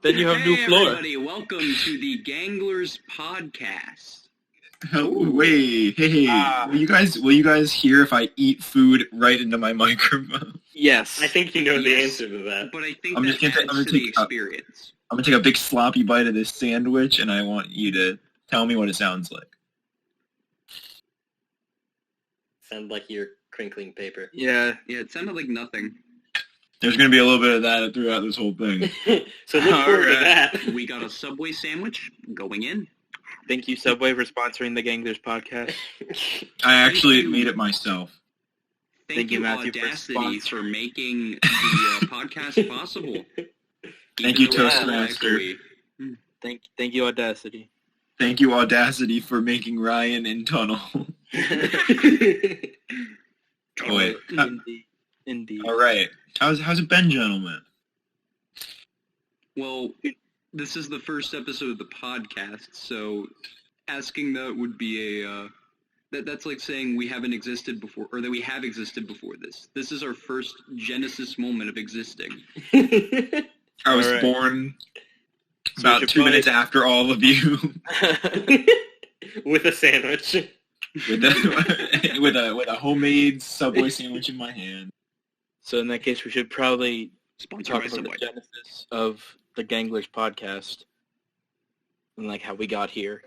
Then you have new floor. Everybody, welcome to the Ganglers podcast. Oh, wait, hey, will you guys hear if I eat food right into my microphone? Yes. I think you know the answer to that. But I think I'm that just gonna adds to the experience. I'm gonna take a big sloppy bite of this sandwich, and I want you to tell me what it sounds like. Sound like you're crinkling paper. Yeah. Yeah, it sounded like nothing. There's gonna be a little bit of that throughout this whole thing. So look forward to Alright. that. We got a Subway sandwich going in. Thank you, Subway, for sponsoring the Ganglers podcast. I actually you. made it myself. Thank you, Matthew, for Audacity, for sponsoring. making the podcast possible. Thank you, Even though it's a little Toastmaster. echoey. Thank you, Audacity. Thank you, Audacity, for making Ryan in Tunnel. Wait. Indeed. All right. How's it been, gentlemen? Well, this is the first episode of the podcast, so asking that would be that's like saying we haven't existed before, or that we have existed before this. This is our first Genesis moment of existing. I was All right. born So about we should 2 minutes probably- after all of you With a sandwich. with a homemade Subway sandwich in my hand. So in that case, we should probably Sponsored talk by about Subway. the genesis of the Ganglers podcast and like how we got here.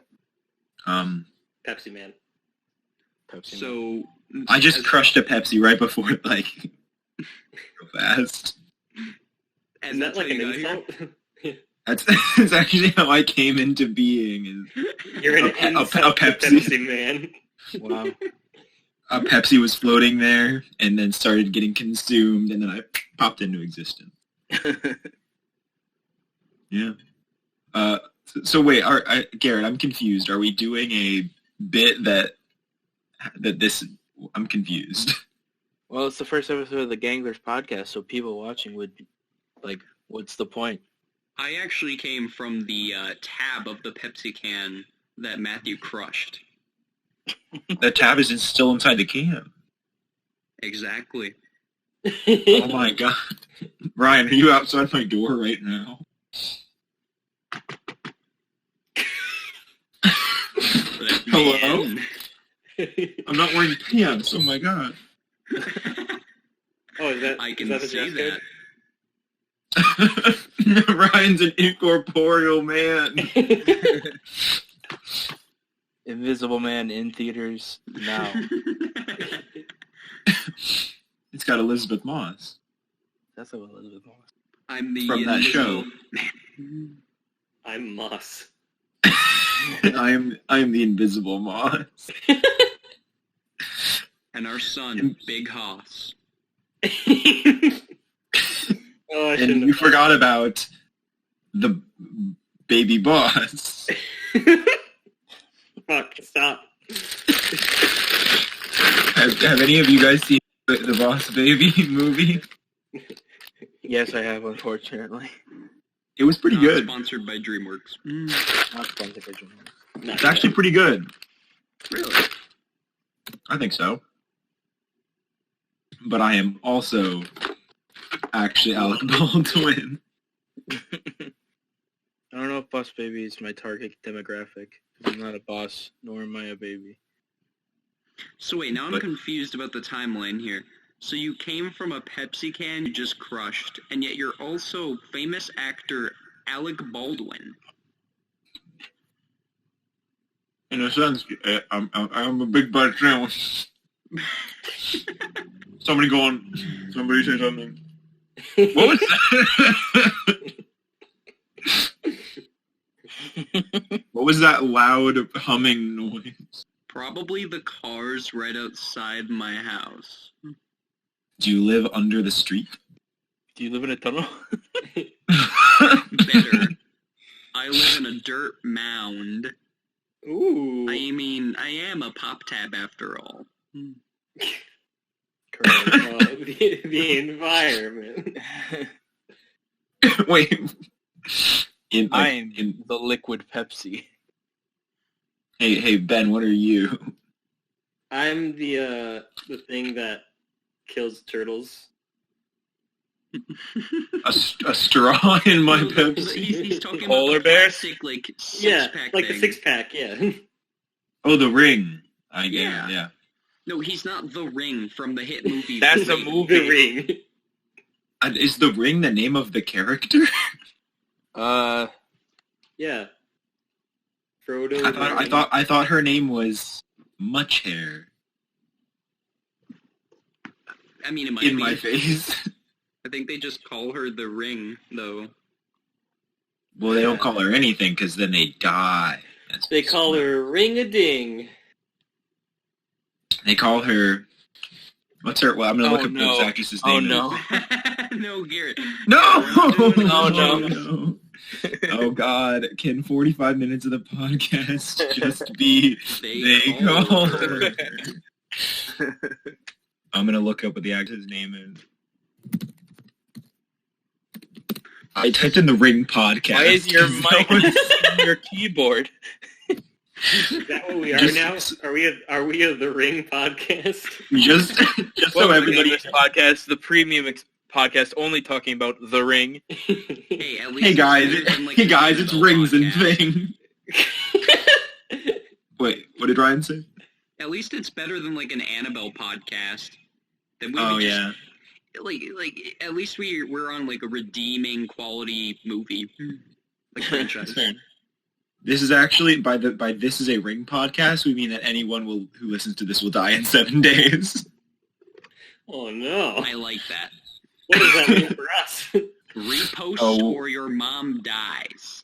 Pepsi Man. Pepsi Man. So I just as- crushed a Pepsi right before like real fast. and Is that that's like how an you got here? insult? That's actually how I came into being. You're an A insult to Pepsi. Pepsi Man. Wow. A Pepsi was floating there and then started getting consumed, and then I popped into existence. Yeah. So wait, Garrett, I'm confused. Are we doing a bit that this? I'm confused. Well, it's the first episode of the Ganglers podcast, so people watching would like, what's the point? I actually came from the tab of the Pepsi can that Matthew crushed. The tab is still inside the can. Exactly. Oh my god. Ryan, are you outside my door right now? Hello? Man. I'm not wearing pants. Oh my god. Oh, is that? I is can that the say dress that. code? Ryan's an incorporeal man. Invisible Man in theaters now. It's got Elizabeth Moss That's what Elizabeth Moss. I'm the from that show. I'm Moss. I'm the invisible Moss. And our son, Big Hoss. Oh, I And shouldn't you forgot about the baby boss. Fuck, stop. Have any of you guys seen the Boss Baby movie? Yes, I have, unfortunately. It was pretty Not good. Sponsored by DreamWorks. Not sponsored by DreamWorks. It's actually pretty good. Really? I think so. But I am also actually Alec Baldwin. I don't know if Boss Baby is my target demographic. I'm not a boss, nor am I a baby. So wait, now I'm But- confused about the timeline here. So you came from a Pepsi can you just crushed, and yet you're also famous actor Alec Baldwin. In a sense, I'm a big bad sandwich. Somebody say something. What was that? What was that loud humming noise? Probably the cars right outside my house. Do you live under the street? Do you live in a tunnel? Better. I live in a dirt mound. Ooh. I mean, I am a pop tab after all. Correct. The environment. Wait. I'm the liquid Pepsi. Hey, Ben, what are you? I'm the thing that kills turtles. A straw in my Pepsi. He's talking Polar about the bears? plastic, like, Yeah, six-pack like thing. the 6-pack, yeah. Oh, the ring. Yeah. Yeah. No, he's not the Ring from the hit movie. That's The a Ring. movie. The ring. Is the ring the name of the character? Yeah. Frodo. I thought her name was Much Hair. I mean, it might In be. my face. I think they just call her the Ring, though. Well, they don't call her anything because then they die. They call her Ring-a-Ding. They call her. What's her? Well, I'm gonna look up no. the actress's Oh name. no. No, Garrett. No! Oh, no. no! Oh God! Can 45 minutes of the podcast just be? They call her. I'm gonna look up what the actor's name is. I typed in the Ring podcast. Why is your No mic one- on your keyboard? Is that what we are Just- now? Are we a The Ring podcast? just so Welcome everybody. to this podcast, the premium podcast, only talking about The Ring. Hey, at least Hey guys, it's better than, like, hey the guys, it's Annabelle rings and podcast. thing. Wait, what did Ryan say? At least it's better than like an Annabelle podcast. Then we Oh would just, yeah. like at least we're on like a redeeming quality movie, like franchise. This is actually by this is a Ring podcast. We mean that anyone who listens to this will die in 7 days. Oh no! I like that. What does that mean for us? Repost Oh. or your mom dies.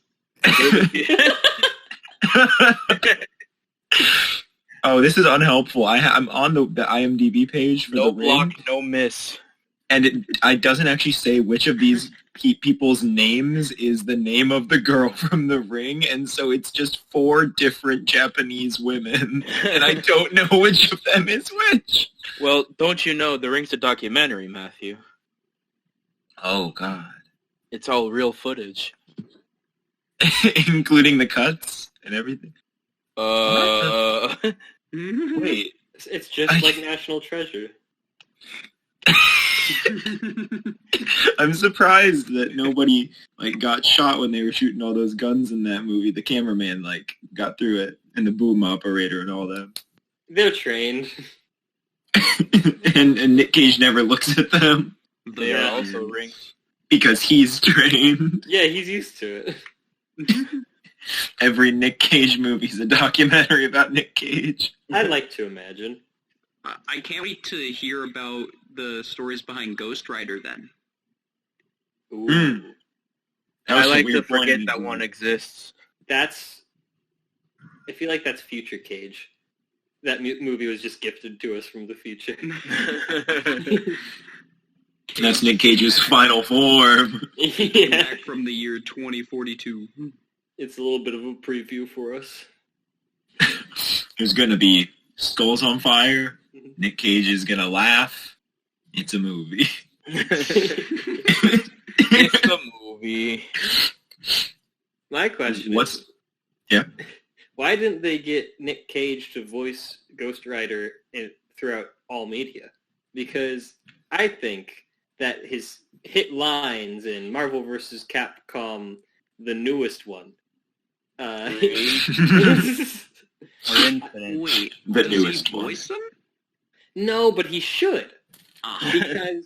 Oh, this is unhelpful. I'm on the IMDb page for No the block, Ring, no miss. and it doesn't actually say which of these people's names is the name of the girl from the Ring, and so it's just 4 different Japanese women, and I don't know which of them is which. Well, don't you know The Ring's a documentary, Matthew? Oh God. It's all real footage. Including the cuts and everything. Wait. It's just like National Treasure. I'm surprised that nobody got shot when they were shooting all those guns in that movie. The cameraman got through it, and the boom operator and all that. They're trained. and Nick Cage never looks at them They Yeah. are also rings. because he's trained. Yeah, he's used to it. Every Nick Cage movie is a documentary about Nick Cage. I'd like to imagine. I can't wait to hear about the stories behind Ghost Rider then. Ooh. Mm. That was I a like to weird forget in that the one movie. exists. That's... I feel like that's Future Cage. That movie was just gifted to us from the future. That's Nick Cage's final form. Yeah, Back from the year 2042. it's a little bit of a preview for us. There's gonna be skulls on fire. Nick Cage is gonna laugh. It's a movie. It's a movie. My question What's is, yeah? why didn't they get Nick Cage to voice Ghost Rider throughout all media? Because I think that his hit lines in Marvel vs. Capcom, the newest one, Or Infinite. Wait, The does newest he one. voice them? no, but he should. Ah. Because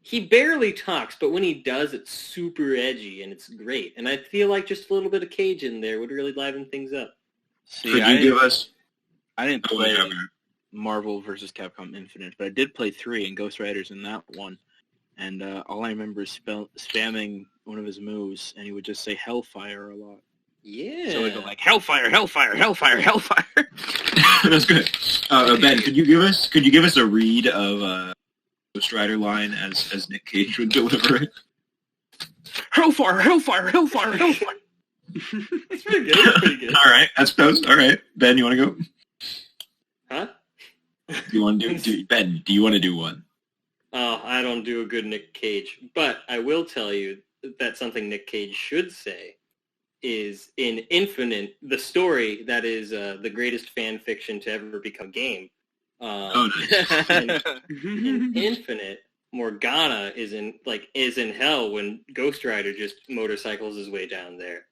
he barely talks, but when he does, it's super edgy and it's great. And I feel like just a little bit of Cage in there would really liven things up. See, Could I you give didn't- us? I didn't Oh, play whatever. Marvel vs. Capcom Infinite, but I did play 3 and Ghost Rider's in that one. And all I remember is spamming one of his moves, and he would just say Hellfire a lot. Yeah. So it would go like Hellfire, Hellfire, Hellfire, Hellfire. That's good. Ben, could you give us a read of Ghost Rider line as Nick Cage would deliver it? Hellfire, Hellfire, Hellfire, Hellfire. That's pretty good. That's pretty good. All right, that's close. All right, Ben, you want to go? Huh? Do you want to do Ben? Do you want to do one? Oh, I don't do a good Nick Cage. But I will tell you that something Nick Cage should say is in Infinite, the story that is the greatest fan fiction to ever become game. Oh, nice. In Infinite, Morgana is in hell when Ghost Rider just motorcycles his way down there.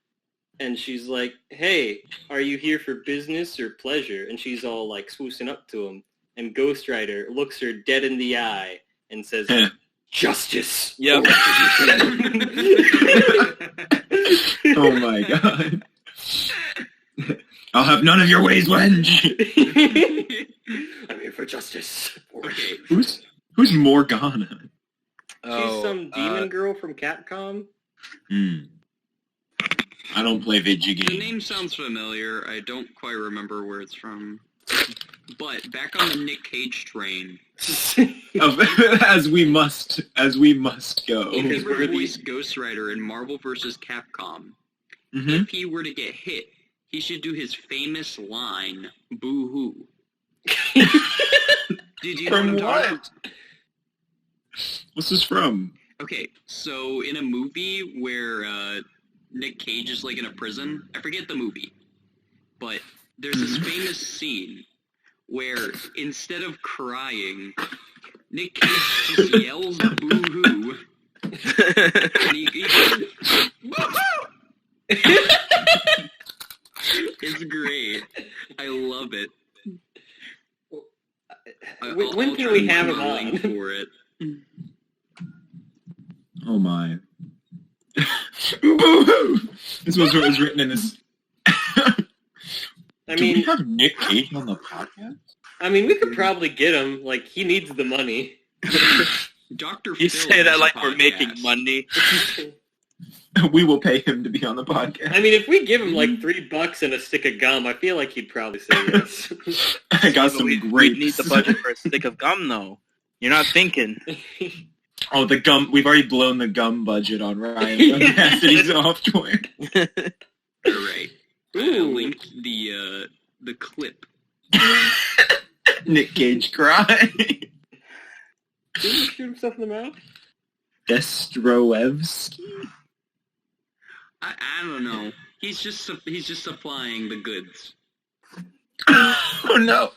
And she's like, hey, are you here for business or pleasure? And she's all like swoosing up to him. And Ghost Rider looks her dead in the eye and says, justice. Yep. Oh my god. I'll have none of your ways, wench. I'm here for justice. Okay. Who's Morgana? She's some demon girl from Capcom. I don't play video games. The name sounds familiar. I don't quite remember where it's from. But back on the Nick Cage train. As we must go. If he were to voice Ghost Rider in Marvel vs. Capcom, if he were to get hit, he should do his famous line, boo-hoo. Did you know what I'm talking about? What's this from? Okay, so in a movie where Nick Cage is like in a prison, I forget the movie, but there's this famous scene where instead of crying, Nick Cage just yells boo-hoo, and he goes, boo-hoo! It's great. I love it. When can we have him on? For it. Oh my. Boo-hoo! This was what was written in this. Do we have Nick Cage on the podcast? I mean, we could probably get him. Like, he needs the money. Dr. You Phil say that has like a we're podcast. making money. We will pay him to be on the podcast. I mean, if we give him like $3 and a stick of gum, I feel like he'd probably say yes. I got some We grapes. need the budget for a stick of gum, though. You're not thinking. Oh, the gum. We've already blown the gum budget on Ryan Cassidy's software. All right. Ooh. Link the clip. Nick Cage cry. Did he shoot himself in the mouth? Destroevsky? I don't know. He's just supplying the goods. Oh no.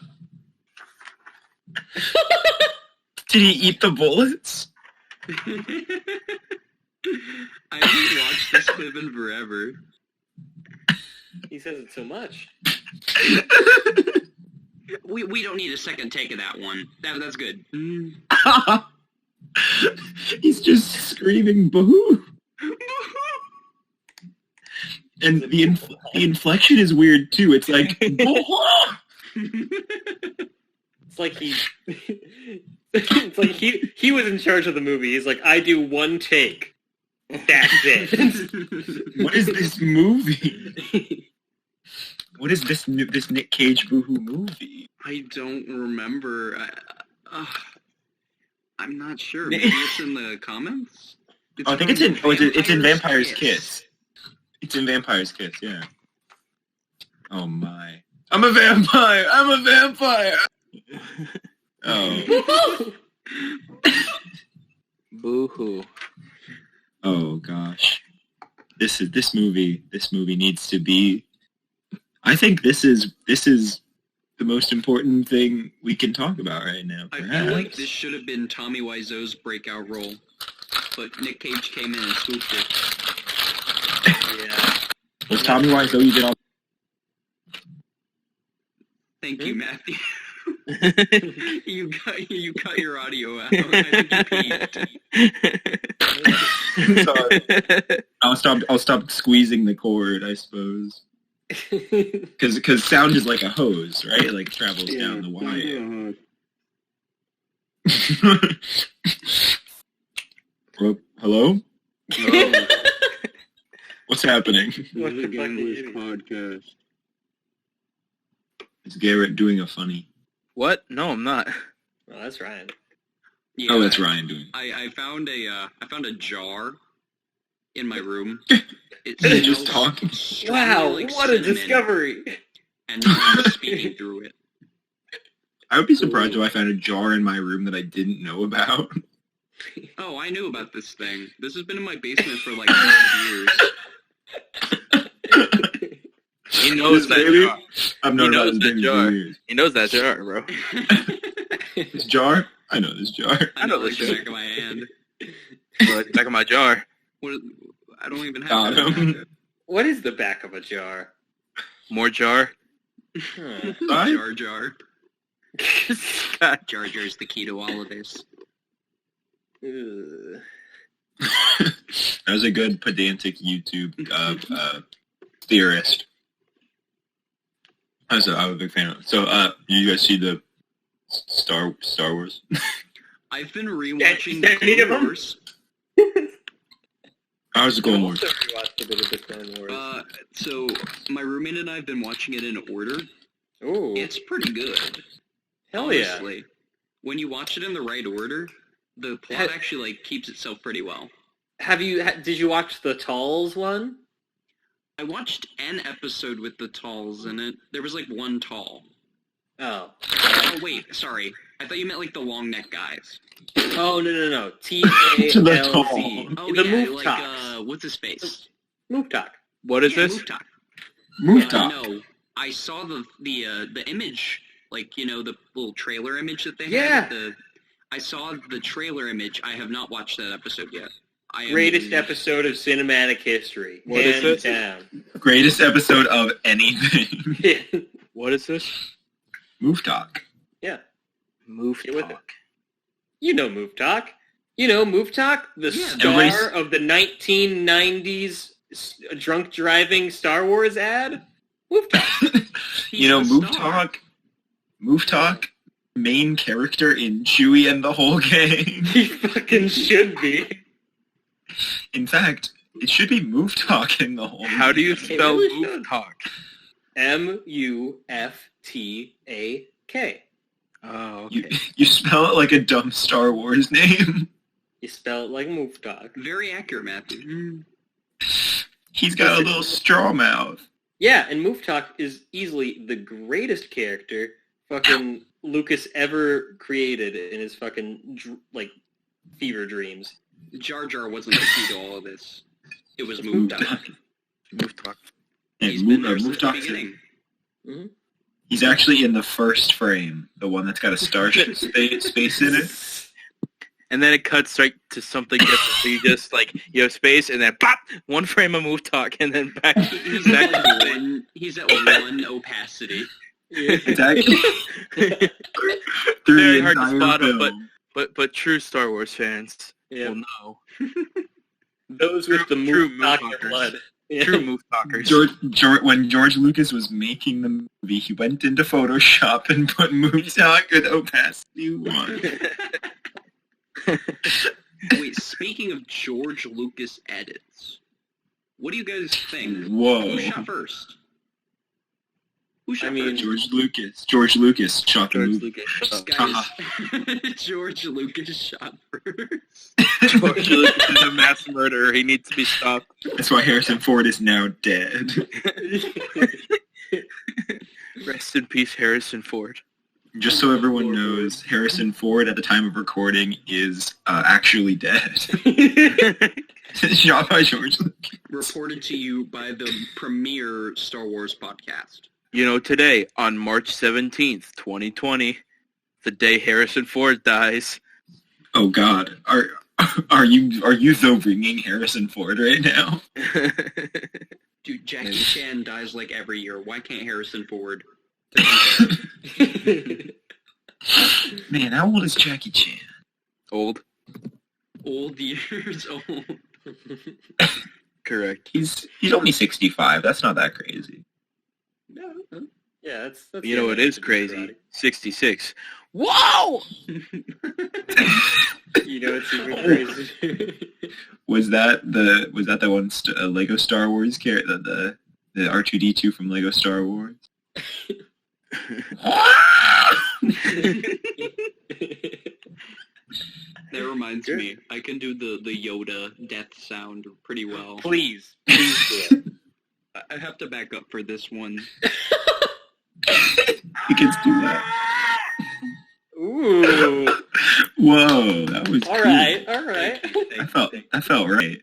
Did he eat the bullets? I haven't watched this clip in forever. He says it so much. We don't need a second take of that one. That's good. He's just screaming boo. And the inflection is weird too. It's like It's like he was in charge of the movie. He's like, I do one take. That's it. What is this movie? What is this Nick Cage boohoo movie? I don't remember. I'm not sure. Maybe it's in the comments? I think it's in Vampire's Kiss. It's in Vampire's Kiss, yeah. Oh my. I'm a vampire! Oh. Boo-hoo. Oh gosh. This movie needs to be. I think this is the most important thing we can talk about right now. I Perhaps. feel like this should have been Tommy Wiseau's breakout role, but Nick Cage came in and swooped it. Yeah. Was Tommy Wiseau you did all? Thank you, Matthew. You cut your audio out. I think you peed. Sorry. I'll stop squeezing the cord, I suppose. Because sound is like a hose, right? It like travels down the wire. Hello? Hello. What's happening? What the fuck Gangler's is it? podcast. Is Garrett doing a funny? What? No, I'm not. Oh, that's Ryan. Yeah, Oh, that's Ryan doing. I found a jar in my room. It They're just smells talking. strongly Wow, like what a cinnamon, discovery! And now I'm speaking through it. I would be surprised if I found a jar in my room that I didn't know about. Oh, I knew about this thing. This has been in my basement for like 5 years. He knows that Baby? jar. I've known He about knows this that baby jar. for years. He knows that jar, bro. This jar? I know this jar. I know this like the jar. back of my hand. Well, back of my jar. What, I don't even Got have him. What is the back of a jar? More jar. Huh. Fine. Jar Jar. Jar Jar's the key to all of this. Ugh. That was a good pedantic YouTube theorist. I was a big fan of it. So, you guys see the Star Wars? I've been rewatching Any the of them? Clone Wars. I was the Clone Wars. Also rewatched a bit of the Clone Wars. So my roommate and I have been watching it in order. Ooh, It's pretty good. hell yeah. Honestly. When you watch it in the right order, the plot actually keeps itself pretty well. Did you watch the Talls one? I watched an episode with the Talls in it. There was one Tall. Oh. Oh wait, sorry. I thought you meant the long neck guys. Oh, no. To the T-A-L-Z. Oh The yeah, Moof Talks. what's his face? Moof Talk. What is Yeah, this? Moof Talk. Move Talk. No, I saw the image, the little trailer image that they Yeah. had. I saw the trailer image. I have not watched that episode yet. Greatest episode of cinematic history. What is Hands this? down. Greatest episode of anything. What is this? Move Talk. Yeah. Move Get with it. Talk. You know Moof Talk. You know Moof Talk, the Yeah, star everybody's- of the 1990s drunk driving Star Wars ad. Moof Talk. You know, He's a Move star. Talk. Move Talk. Main character in Chewie and the whole gang. He fucking should be. In fact, it should be Move Talk in the whole. How do you gang. spell really Move should. Talk? Muftak. Oh, okay. You spell it like a dumb Star Wars name. You spell it like Moof Talk. Very accurate, Matthew. He's got a little straw mouth. Yeah, and Moof Talk is easily the greatest character fucking Lucas ever created in his fucking fever dreams. Jar Jar wasn't the key to all of this. It was Moof Talk. Move Talk. And He's been there Move since the Talk's beginning. He's actually in the first frame, the one that's got a starship space in it. And then it cuts right to something different. So you just you have space, and then pop, one frame of Move Talk, and then back. He's back at one. He's at one opacity. It's actually through Very the hard to entire spot him, film. but true Star Wars fans Yeah. will know. Those with the True Moof Moof Talk Talkers. blood. True Move Talkers. When George Lucas was making the movie, he went into Photoshop and put Move Talk at opacity 1. Wait, speaking of George Lucas edits, what do you guys think? Whoa. Who shot first? Who shot I mean, first? George Lucas shot the George movie. Lucas. Guys, George Lucas shot first. George Lucas is a mass murderer. He needs to be stopped. That's why Harrison Ford is now dead. Rest in peace, Harrison Ford. Just so everyone knows, Harrison Ford at the time of recording is actually dead. Shot by George Lucas. Reported to you by the premier Star Wars podcast. You know, today, on March 17th, 2020, the day Harrison Ford dies. Oh God, are you though bringing Harrison Ford right now? Dude, Jackie Chan dies every year. Why can't Harrison Ford? Man, how old is Jackie Chan? Old. Old years old. Correct. He's only 65. That's not that crazy. No. Yeah, that's You know what is crazy? karate. 66. Whoa! You know what's even crazy? Was that the one Lego Star Wars character, the R2-D2 from Lego Star Wars? That reminds me. I can do the Yoda death sound pretty well. Please do it. I have to back up for this one. You can do that. Ooh. Whoa, that was All cool. right. All right. That felt right.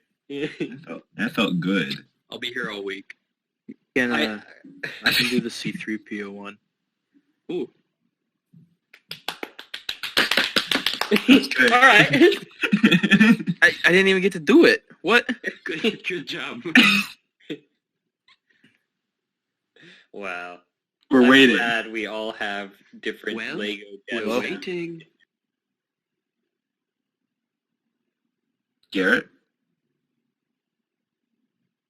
That felt good. I'll be here all week. I can do the C-3PO one. Ooh. That's good. All right. I didn't even get to do it. What? Good job. Wow. We're I'm waiting. glad we all have different Well, Lego We're deaths. waiting. Garrett?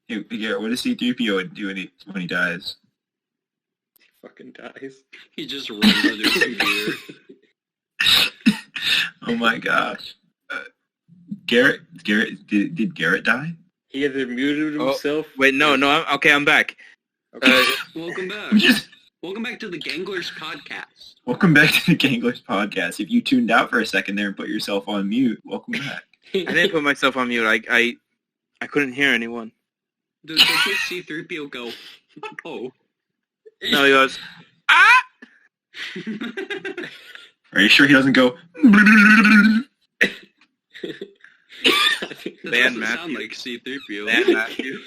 Hey, Garrett, what does C-3PO do when he dies? He fucking dies. He just runs under his computer. Oh my gosh. Garrett, did Garrett die? He either muted himself. Wait, no, I'm back. Okay. Welcome back. Welcome back to the Ganglers podcast. Welcome back to the Ganglers podcast. If you tuned out for a second there and put yourself on mute, welcome back. I didn't put myself on mute. I couldn't hear anyone. Does C-3PO go, oh? No, he goes, ah! Are you sure he doesn't go? That doesn't Matthew. sound like C-3PO. Ban Matthew.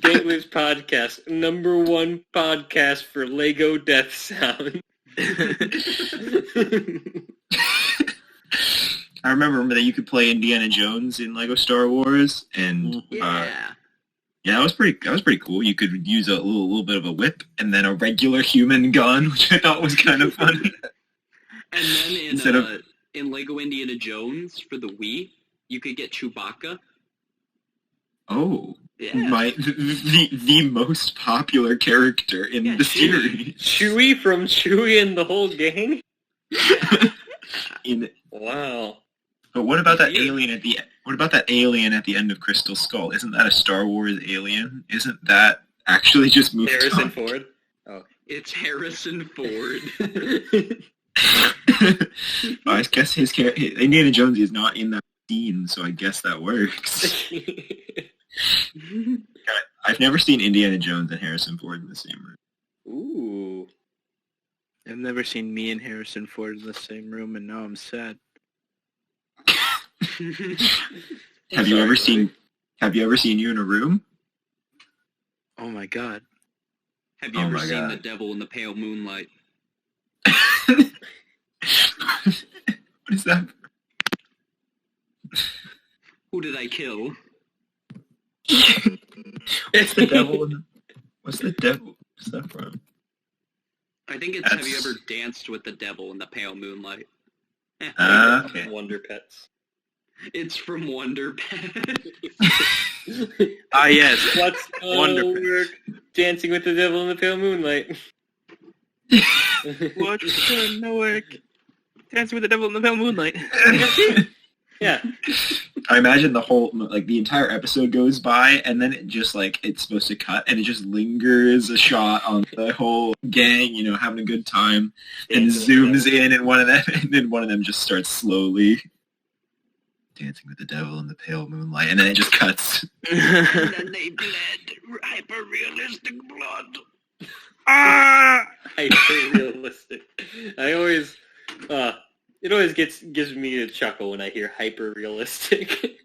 Ganglers podcast, #1 podcast for Lego death sound. I remember that you could play Indiana Jones in Lego Star Wars, and Yeah. that was pretty cool. You could use a little bit of a whip and then a regular human gun, which I thought was kind of funny. And then in Lego Indiana Jones for the Wii, you could get Chewbacca. Oh, Yeah. the most popular character in the series. Chewie from Chewie and the whole gang? Wow. But what about that Yeah. alien at the? What about that alien at the end of Crystal Skull? Isn't that a Star Wars alien? Isn't that actually just moved Harrison on? Ford? It's Harrison Ford. I guess Indiana Jones is not in that scene, so I guess that works. I've never seen Indiana Jones and Harrison Ford in the same room. Ooh. I've never seen me and Harrison Ford in the same room, and now I'm sad. Have you ever seen you in a room? Oh my god. Have you Oh ever my seen God. The Devil in the Pale Moonlight? What is that? Who did I kill? What's the devil? What's the devil? What's that from? I think it's Have you ever danced with the devil in the pale moonlight? Okay. Wonder Pets. It's from Wonder Pet. Ah, yes. What's Wonder work? Dancing with the Devil in the Pale Moonlight. What's gonna work? Dancing with the Devil in the Pale Moonlight. Yeah. I imagine the entire episode goes by, and then it just, it's supposed to cut, and it just lingers a shot on the whole gang, having a good time, and zooms in, and then one of them just starts slowly dancing with the devil in the pale moonlight, and then it just cuts. And then they bled hyper-realistic blood. Ah! Hyper-realistic. It always gives me a chuckle when I hear hyper-realistic.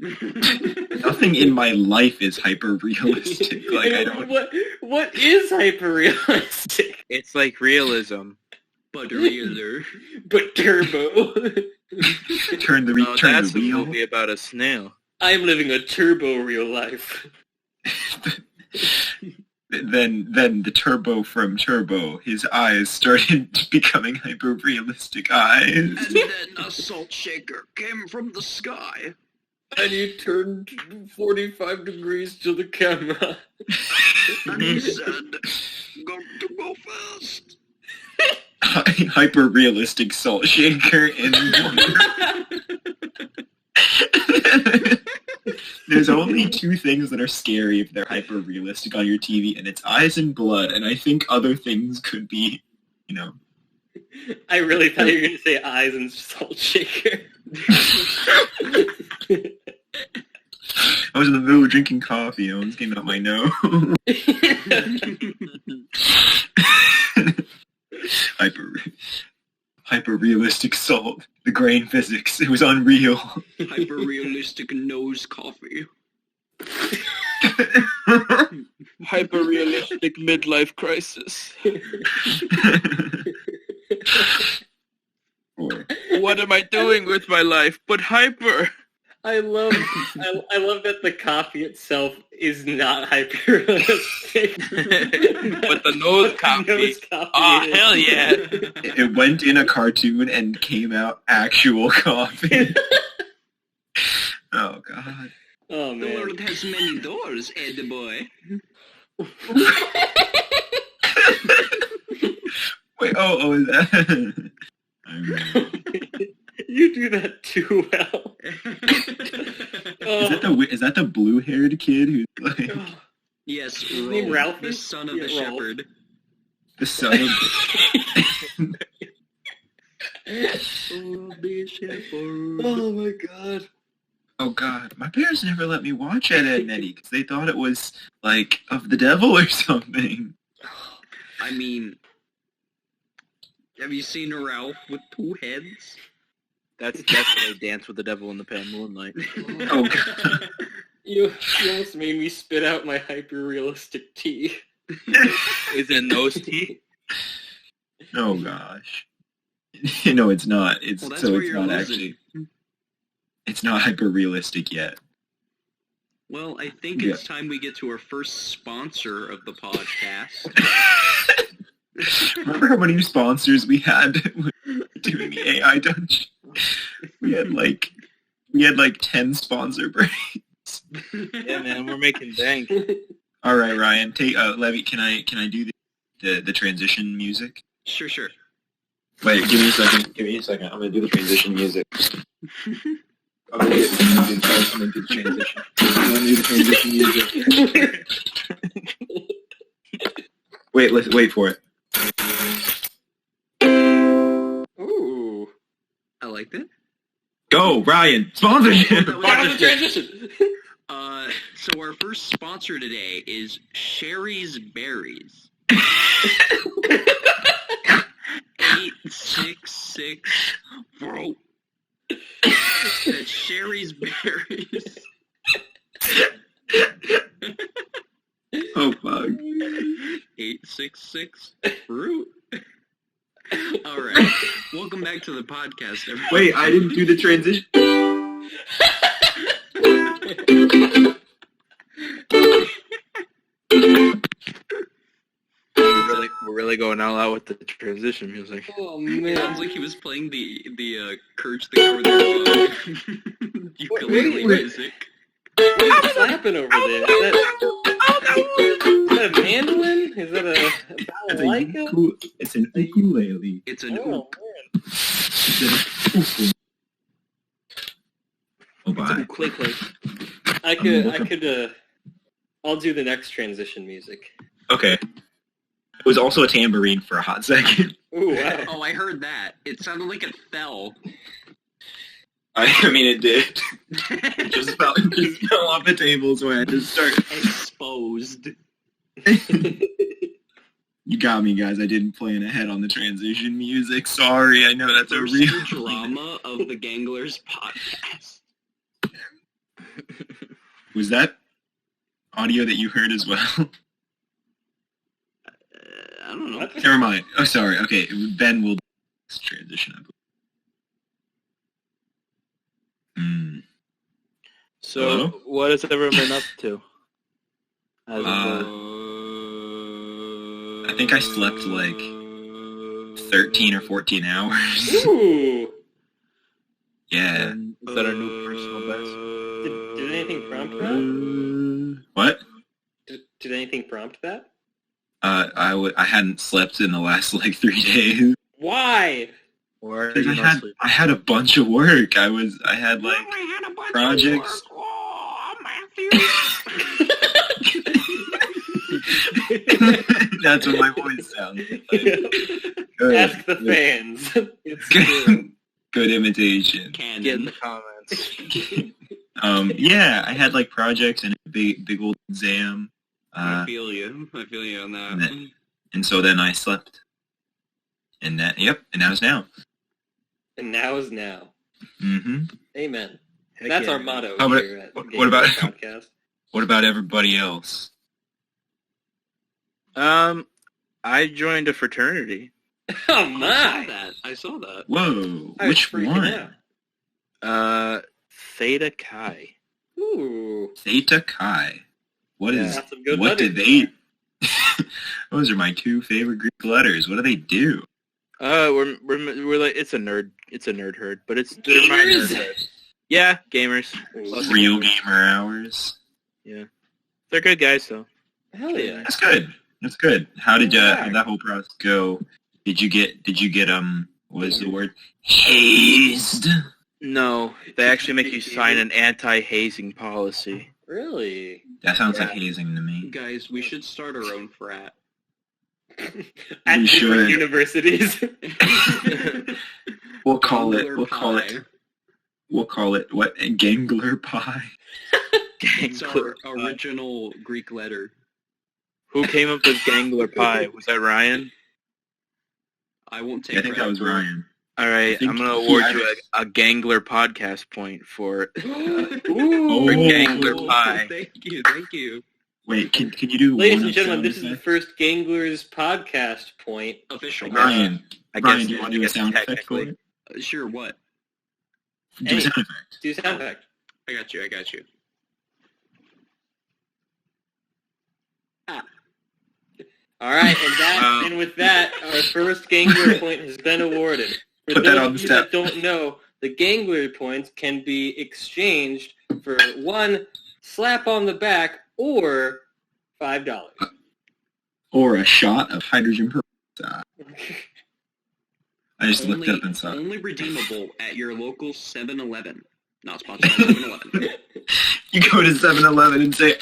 Nothing in my life is hyper-realistic. I don't... What is hyper-realistic? It's like realism. But realer. But turbo. Turn the That's a wheel. movie about a snail. I'm living a turbo real life. Then the Turbo from Turbo, his eyes started becoming hyper-realistic eyes. And then a salt shaker came from the sky. And he turned 45 degrees to the camera. And he said, "Got to go fast." Hyper-realistic salt shaker in There's only two things that are scary if they're hyper-realistic on your TV, and it's eyes and blood, and I think other things could be, I really thought you were going to say eyes and salt shaker. I was in the middle of drinking coffee, and it came out my nose. Hyper-realistic salt. The grain physics. It was unreal. Hyper-realistic nose coffee. Hyper-realistic midlife crisis. for? What am I doing with my life? But hyper. I love that the coffee itself is not hyper-realistic. But the nose coffee. Oh, is. hell yeah. It went in a cartoon and came out actual coffee. Oh, God. Oh, The man. world has many doors, Ed boy. Wait, is that... I remember. You do that too well. Is that the blue-haired kid who's like... Yes, His name Rolf, Ralphie? the son of Yeah, the Rolf. shepherd. The son of... Oh my god. Oh, God. My parents never let me watch Ed, Edd n Eddy because they thought it was, like, of the devil or something. I mean, have you seen Ralph with 2 heads? That's how they dance with the devil in the pale moonlight. Oh, God. You almost made me spit out my hyper-realistic tea. Is it nose tea? Oh, gosh. No, it's not. It's Well, that's so where it's you're not losing. actually... It's not hyper-realistic yet. Well, I think it's time we get to our first sponsor of the podcast. Remember how many sponsors we had doing the AI dungeon? We had like 10 sponsor breaks. Yeah, man, we're making bank. All right, Ryan. Levy, can I do the transition music? Sure. Wait, give me a second. I'm gonna do the transition music. I'm gonna do the transition. I'm gonna do the transition music. Wait for it. Ooh. I like that. Go, Ryan. Sponsorship. Final transition. So our first sponsor today is Sherry's Berries. 866 bro. That's Sherry's Berries. Oh, fuck. 866 fruit. All right. Welcome back to the podcast, everybody. Wait, I didn't do the transition. We're really going all out with the transition music. Oh It man. sounds like he was playing the Courage the Cowardly Dog ukulele wait. music. What is clapping over there? Is that a mandolin? Is that a balalaika? It's an ukulele. It's an Oh, Oh, bye. Click. I could, I'll do the next transition music. Okay. It was also a tambourine for a hot second. Ooh, wow. Oh, I heard that. It sounded like it fell. I mean, it did. It just fell off the table, so I had to start. Exposed. You got me, guys. I didn't plan ahead on the transition music. Sorry, I know that's a First real drama of the Ganglers podcast. Was that audio that you heard as well? I don't know. Never mind. Oh, sorry. Okay, then we'll transition up. So, Hello? what has everyone been up to? As of I think I slept like 13 or 14 hours. Ooh. Yeah. is that our new personal best? Did anything prompt that? What? Did anything prompt that? I hadn't slept in the last like 3 days. Why? Or are Because you not sleeping? I had a bunch of work. I had like projects. Oh, Matthew. That's what my voice sounds like. Good. Ask the fans. It's true. Good imitation. Get in Canon. the comments. Yeah, I had like projects and a big old exam. I feel you on that. And so then I slept. And that, and that was now. And now is now. Mm-hmm. Amen. Heck That's yeah. our motto How about- here at what Game about- Podcast. What about everybody else? I joined a fraternity. Oh my! I saw that. Whoa, I was which freaking one? out. Theta Chi. Ooh. Theta Chi. What Yeah. is? Got some good What did letters. they? Those are my two favorite Greek letters. What do they do? We're like it's a nerd herd, but they're my nerd Gamers? herd. Yeah, gamers. Ooh. Real gamer hours. Yeah, they're good guys though. Hell yeah. That's good. That's good. How'd Yeah. that whole process go? Did you get what is the word? Hazed. No, they actually make you sign an anti-hazing policy. Really? That sounds like Yeah. hazing to me. Guys, we should start our own frat. At We different should. universities. We'll call Gangler it what? Gangler pie. It's our Gangler. original Greek letter. Who came up with Gangler pie? Was that Ryan? I won't take I think that was credit for it. Ryan. All right, think I'm gonna he award had you it. a Gangler podcast point for Ooh. for Gangler Oh, pie. Thank you. Wait, can you do Ladies one and gentlemen, sound this is the effect? first Ganglers podcast point. Official. Ryan. I Ryan, guess, do you want I to do a guess sound effect for technically. it? Sure, what? Do a Hey. sound effect. Do sound effect. I got you. All right, and with that, our first Gangler point has been awarded. For Put that those on of the you step. that don't know, the Gangler points can be exchanged for one slap on the back or $5. Or a shot of hydrogen peroxide. I just looked up and saw it. Only redeemable at your local 7-Eleven. Not sponsored by 7-Eleven. You go to 7-Eleven and say,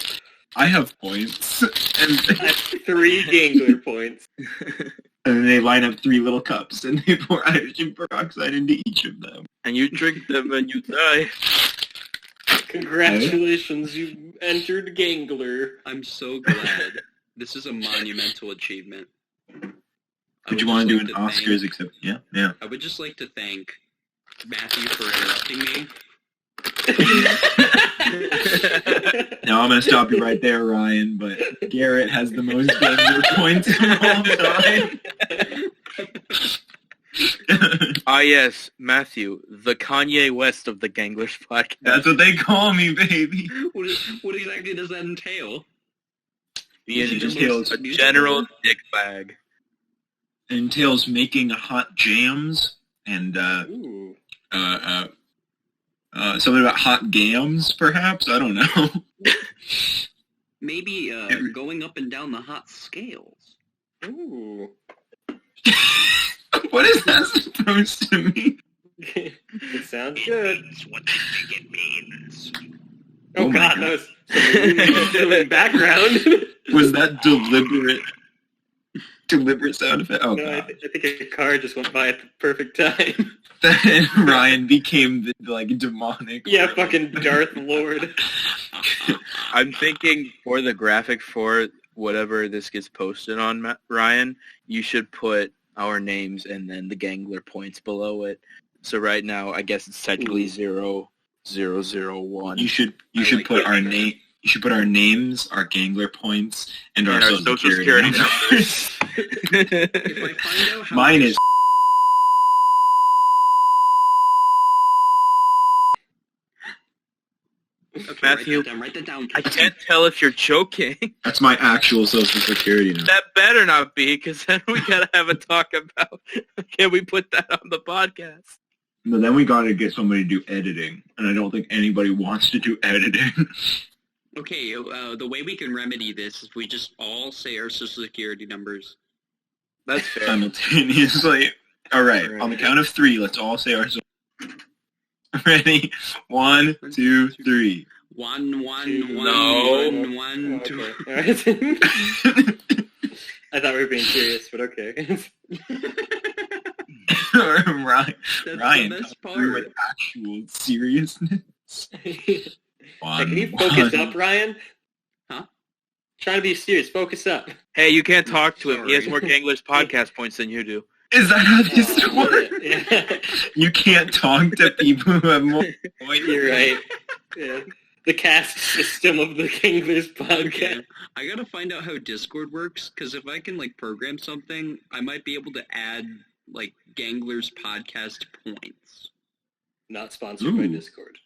I have points. And That's 3 Gangler points. then they line up 3 little cups and they pour hydrogen peroxide into each of them. And you drink them and you die. Congratulations, you entered Gangler. I'm so glad. This is a monumental achievement. Would you want to do an Oscars except, yeah. I would just like to thank Matthew for interrupting me. Now I'm going to stop you right there, Ryan, but Garrett has the most Gangler points of all time. Ah yes, Matthew, the Kanye West of the Ganglers podcast. That's what they call me, baby. What exactly does that entail? It It just entails a general dick bag. It entails making hot jams and Ooh. something about hot gams, perhaps? I don't know. Maybe going up and down the hot scales. Ooh. What is that supposed to mean? It sounds good. What I think it means. Oh, Oh my God, God. that was some in background. Was that deliberate sound effect? Oh, No, I God. think a car just went by at the perfect time. Then Ryan became the, demonic. Yeah, fucking Darth Lord. I'm thinking for the graphic for whatever this gets posted on, Ryan, you should put our names and then the Gangler points below it. So right now, I guess it's technically 0001. You should like put that. our name. You should put our names, our Gangler points, and our And our social security numbers. If I find out how Mine is. Okay, Matthew, write that down. I can't tell if you're joking. That's my actual social security number. That better not be, because then we gotta have a talk about, can we put that on the podcast? But then we got to get somebody to do editing, and I don't think anybody wants to do editing. Okay, the way we can remedy this is we just all say our social security numbers. That's fair. Simultaneously. All right, All right. on the count of 3, let's all say our. Ready? 1, 2, 3. 1, 1, Two. 1, No. 1, 1, 2. Okay. All right. I thought we were being serious, but okay. Ryan, That's Ryan, the best come through part. with actual seriousness. Hey, One, can you focus one. up, Ryan? Huh? Trying to be serious. Focus up. Hey, you can't talk to him. He has Sorry. more Ganglers podcast points than you do. Is that how this Oh, works? yeah. You can't talk to people who have more points. You're right. Yeah. the caste system of the Ganglers podcast. I gotta find out how Discord works, because if I can, like, program something, I might be able to add, like, Gangler's podcast points. Not sponsored by Discord.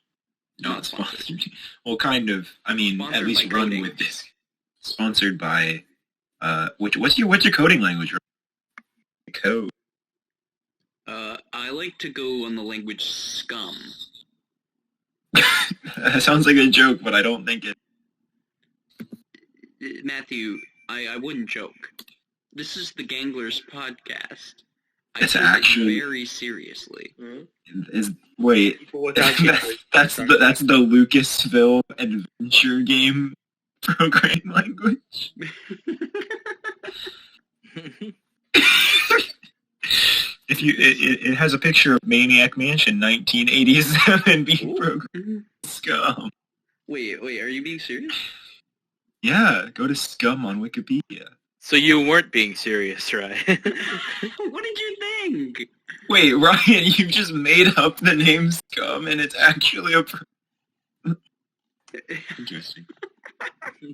Not sponsored. Well, kind of. I mean, Sponsored at least by run coding. with this. Sponsored by, what's your coding language? Code. I like to go on the language scum. That sounds like a joke, but I don't think it. Matthew, I wouldn't joke. This is the Ganglers podcast. I It's take actually- it very seriously. Wait. People without That's the Lucasfilm adventure game programming language. It has a picture of Maniac Mansion 1987 being programmed. Scum. Wait, are you being serious? Yeah, go to Scum on Wikipedia. So you weren't being serious, right? What did you think? Wait, Ryan, you just made up the name Scum and it's actually a... Interesting.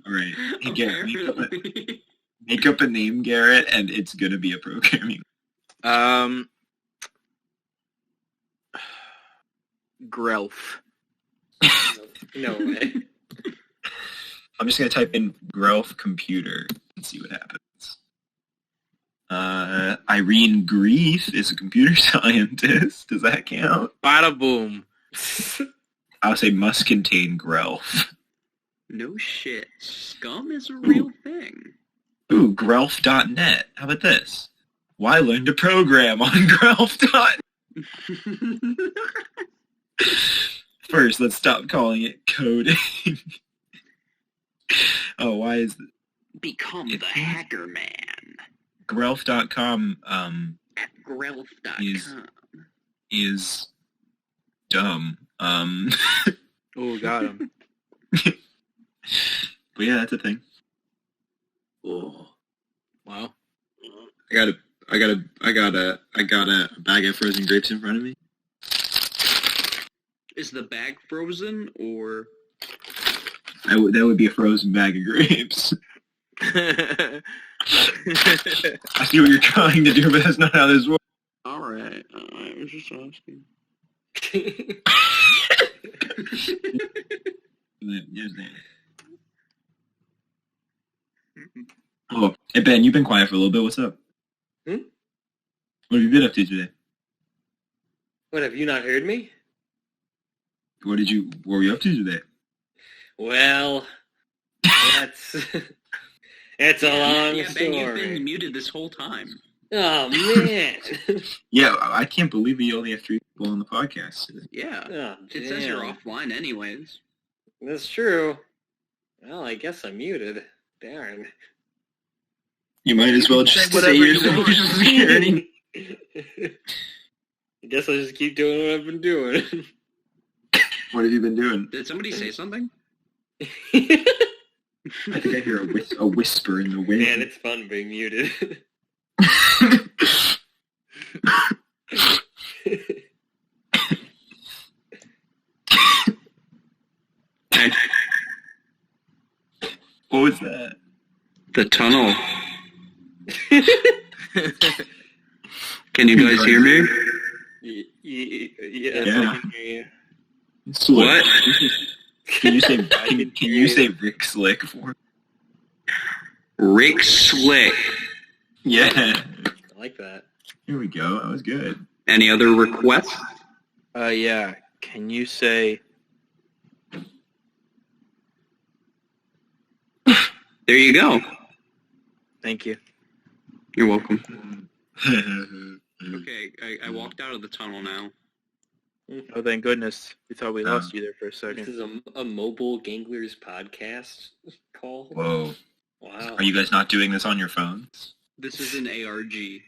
Alright, hey Garrett, Apparently. make up a name, Garrett, and it's gonna be a programming. Grelf. No way. I'm just gonna type in Grelf computer and see what happens. Irene Grief is a computer scientist. Does that count? Bada boom. I'll say must contain Grelf. No shit. Scum is a real thing. Ooh, Grelf.net. How about this? Why learn to program on Grelf.net? First, let's stop calling it coding. Oh, why is Become the hacker man Grelf.com at grelf.com. is dumb. Oh, got him. But yeah, that's a thing. Oh, wow. I got a bag of frozen grapes in front of me. Is the bag frozen or? That would be a frozen bag of grapes. I see what you're trying to do, but that's not how this works. All right. I was just asking. Oh, hey Ben, you've been quiet for a little bit. What's up? Hmm? What have you been up to today? What, have you not heard me? What were you up to today? Well, that's it's a long Yeah, Ben, you've been story. muted this whole time. Oh man! Yeah, I can't believe we only have 3 people on the podcast today. Yeah. Oh, It says you're damn. offline anyways. That's true. Well, I guess I'm muted. Darn. You might as well just whatever say you your want. social security. I guess I'll just keep doing what I've been doing. What have you been doing? Did somebody say something? I think I hear a whisper in the wind. Man, it's fun being muted. What was that? The tunnel. Can you guys hear me? Yes, Yeah. I can hear you. What? Can you say can you say Rick Slick for me? Rick Slick. Yeah. I like that. Here we go. That was good. Any other requests? Yeah. Can you say... There you go. Thank you. You're welcome. Okay, I walked out of the tunnel now. Oh, thank goodness. We thought we Oh. lost you there for a This second. is a mobile Ganglers podcast call. Whoa. Wow. Are you guys not doing this on your phones? This is an ARG.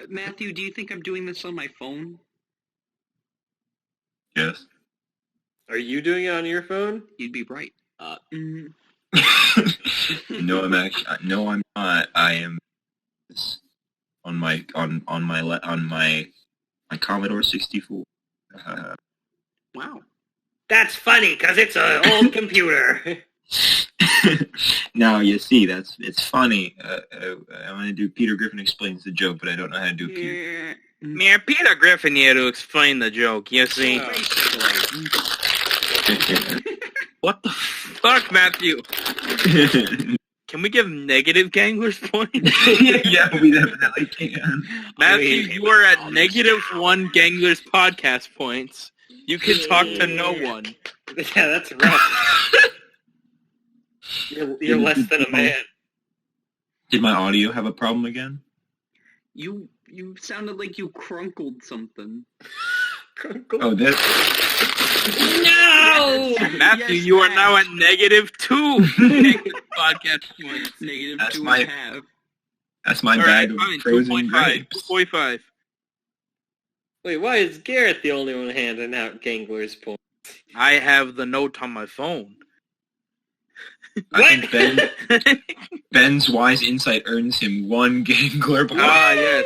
Matthew, do you think I'm doing this on my phone? Yes. Are you doing it on your phone? You'd be right. No, I'm not. I am on my Commodore 64. Wow. That's funny because it's an old computer. Now you see, it's funny. I want to do Peter Griffin explains the joke, but I don't know how to do Peter. Yeah, Peter Griffin here to explain the joke, you see. What the fuck, Matthew? Can we give negative Ganglers points? Yeah, we definitely can. Matthew, you are at -1 Ganglers podcast points. You can talk to no one. Yeah, that's rough. You're less than a man. Did my audio have a problem again? You sounded like you crunkled something. Oh, this. No! Matthew, Yes, you are Matt. now at -2 podcast points. Negative That's 2.5. That's my All bag right, of fine. frozen 2.5. grapes. 2.5. Wait, why is Garrett the only one handing out Gangler's points? I have the note on my phone. I think Ben's wise insight earns him 1 Gangler point. Ah, yes.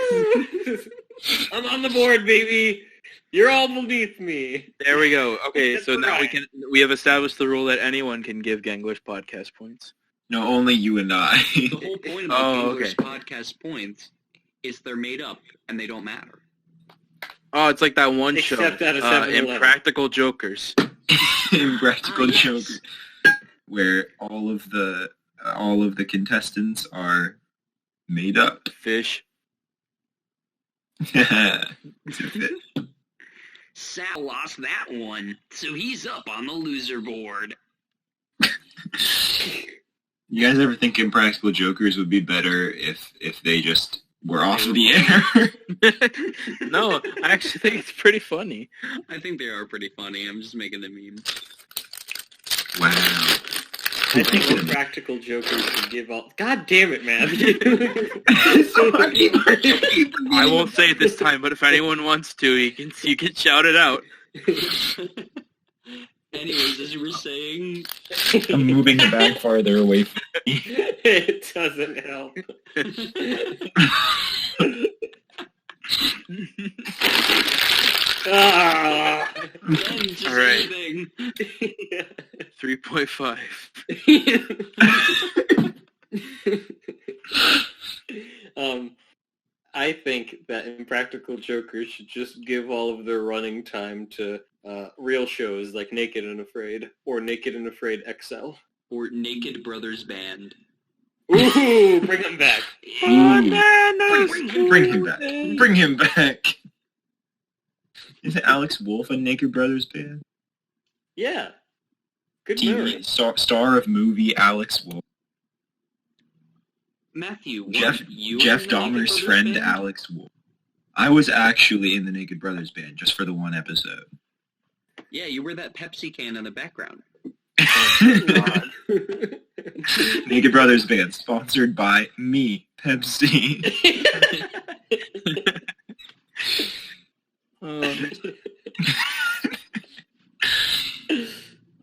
I'm on the board, baby. You're all beneath me. There we go. Okay, That's so now right. we have established the rule that anyone can give Ganglers podcast points. No, only you and I. The whole point about Oh, Gangler's okay. podcast points is they're made up and they don't matter. Oh, it's like that one Except show, at a 7-Eleven. Impractical Jokers. Impractical Ah, yes. Joker, where all of the contestants are made up. Fish. It's a fit. Sal lost that one, so he's up on the loser board. You guys ever think Impractical Jokers would be better if they just were off the air? No, I actually think it's pretty funny. I think they are pretty funny. I'm just making the meme. Wow. I think the practical jokers should give all... God damn it, man. I won't say it this time, but if anyone wants to, you can shout it out. Anyways, as you were saying, I'm moving the bag farther away from me. It doesn't help. Ah. Ben, just All right. anything. 3.5. I think that Impractical Jokers should just give all of their running time to real shows like Naked and Afraid or Naked and Afraid XL. Or Naked Brothers Band. Ooh, bring them back. Bring him back. Bring him back. Isn't Alex Wolf a Naked Brothers band? Yeah. Good TV memory. star of movie Alex Wolf. Matthew, what, Jeff you Jeff were in the Naked Dahmer's Brothers friend Band? Alex Wolf. I was actually in the Naked Brothers band just for the one episode. Yeah, you were that Pepsi can in the background. Naked Brothers band sponsored by me, Pepsi.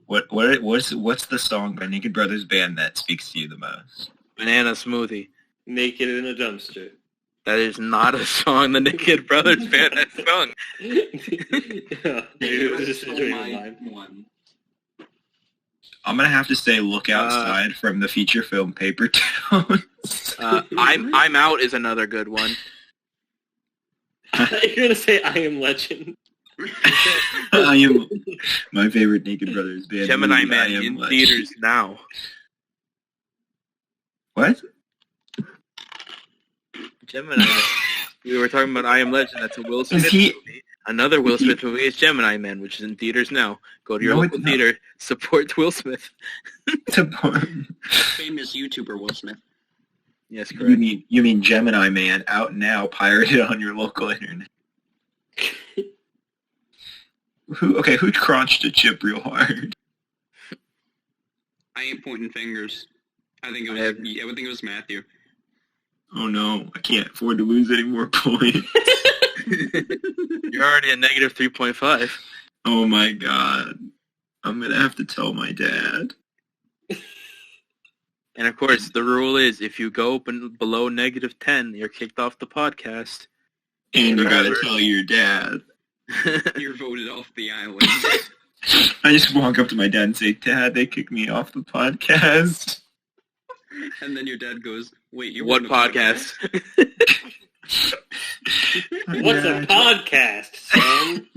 What's the song by Naked Brothers band that speaks to you the most? Banana smoothie. Naked in a dumpster. That is not a song the Naked Brothers band has sung. Maybe it was just a Stole dream of my mine. one. I'm gonna have to say "Look Outside" from the feature film Paper Towns. I'm Out is another good one. I thought you were going to say I Am Legend. I am my favorite Naked Brothers band. Gemini movie, Man I Am in Legend. theaters now. What? Gemini Man. We were talking about I Am Legend. That's a Will Smith he- movie. Another Will Smith movie is Gemini Man, which is in theaters now. Go to your No, local it's not. theater. Support Will Smith. Famous YouTuber Will Smmith. Yes, You correct. mean Gemini Man out now, pirated on your local internet? Who crunched a chip real hard? I ain't pointing fingers. I think it was. I have- I would think it was Matthew. Oh no, I can't afford to lose any more points. You're already at negative 3.5. Oh my god. I'm gonna have to tell my dad. And of course, the rule is if you go below negative 10, you're kicked off the podcast. And you gotta Forever. tell your dad. You're voted off the island. I just walk up to my dad and say, Dad, they kicked me off the podcast. And then your dad goes, wait, you What were in a podcast? What's a podcast, son?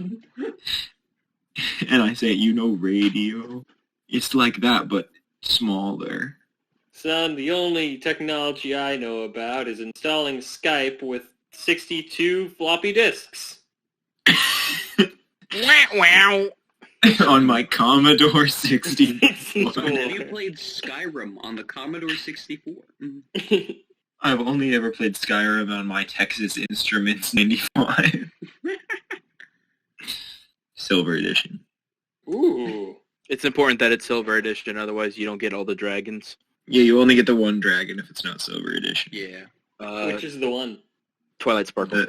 And I say, radio. It's like that, but smaller. Son, the only technology I know about is installing Skype with 62 floppy disks. Wow. On my Commodore 64. Have you played Skyrim on the Commodore 64? I've only ever played Skyrim on my Texas Instruments 95. Silver edition. Ooh. It's important that it's Silver Edition, otherwise you don't get all the dragons. Yeah, you only get the one dragon if it's not Silver edition. Yeah. Which is the one? Twilight Sparkle.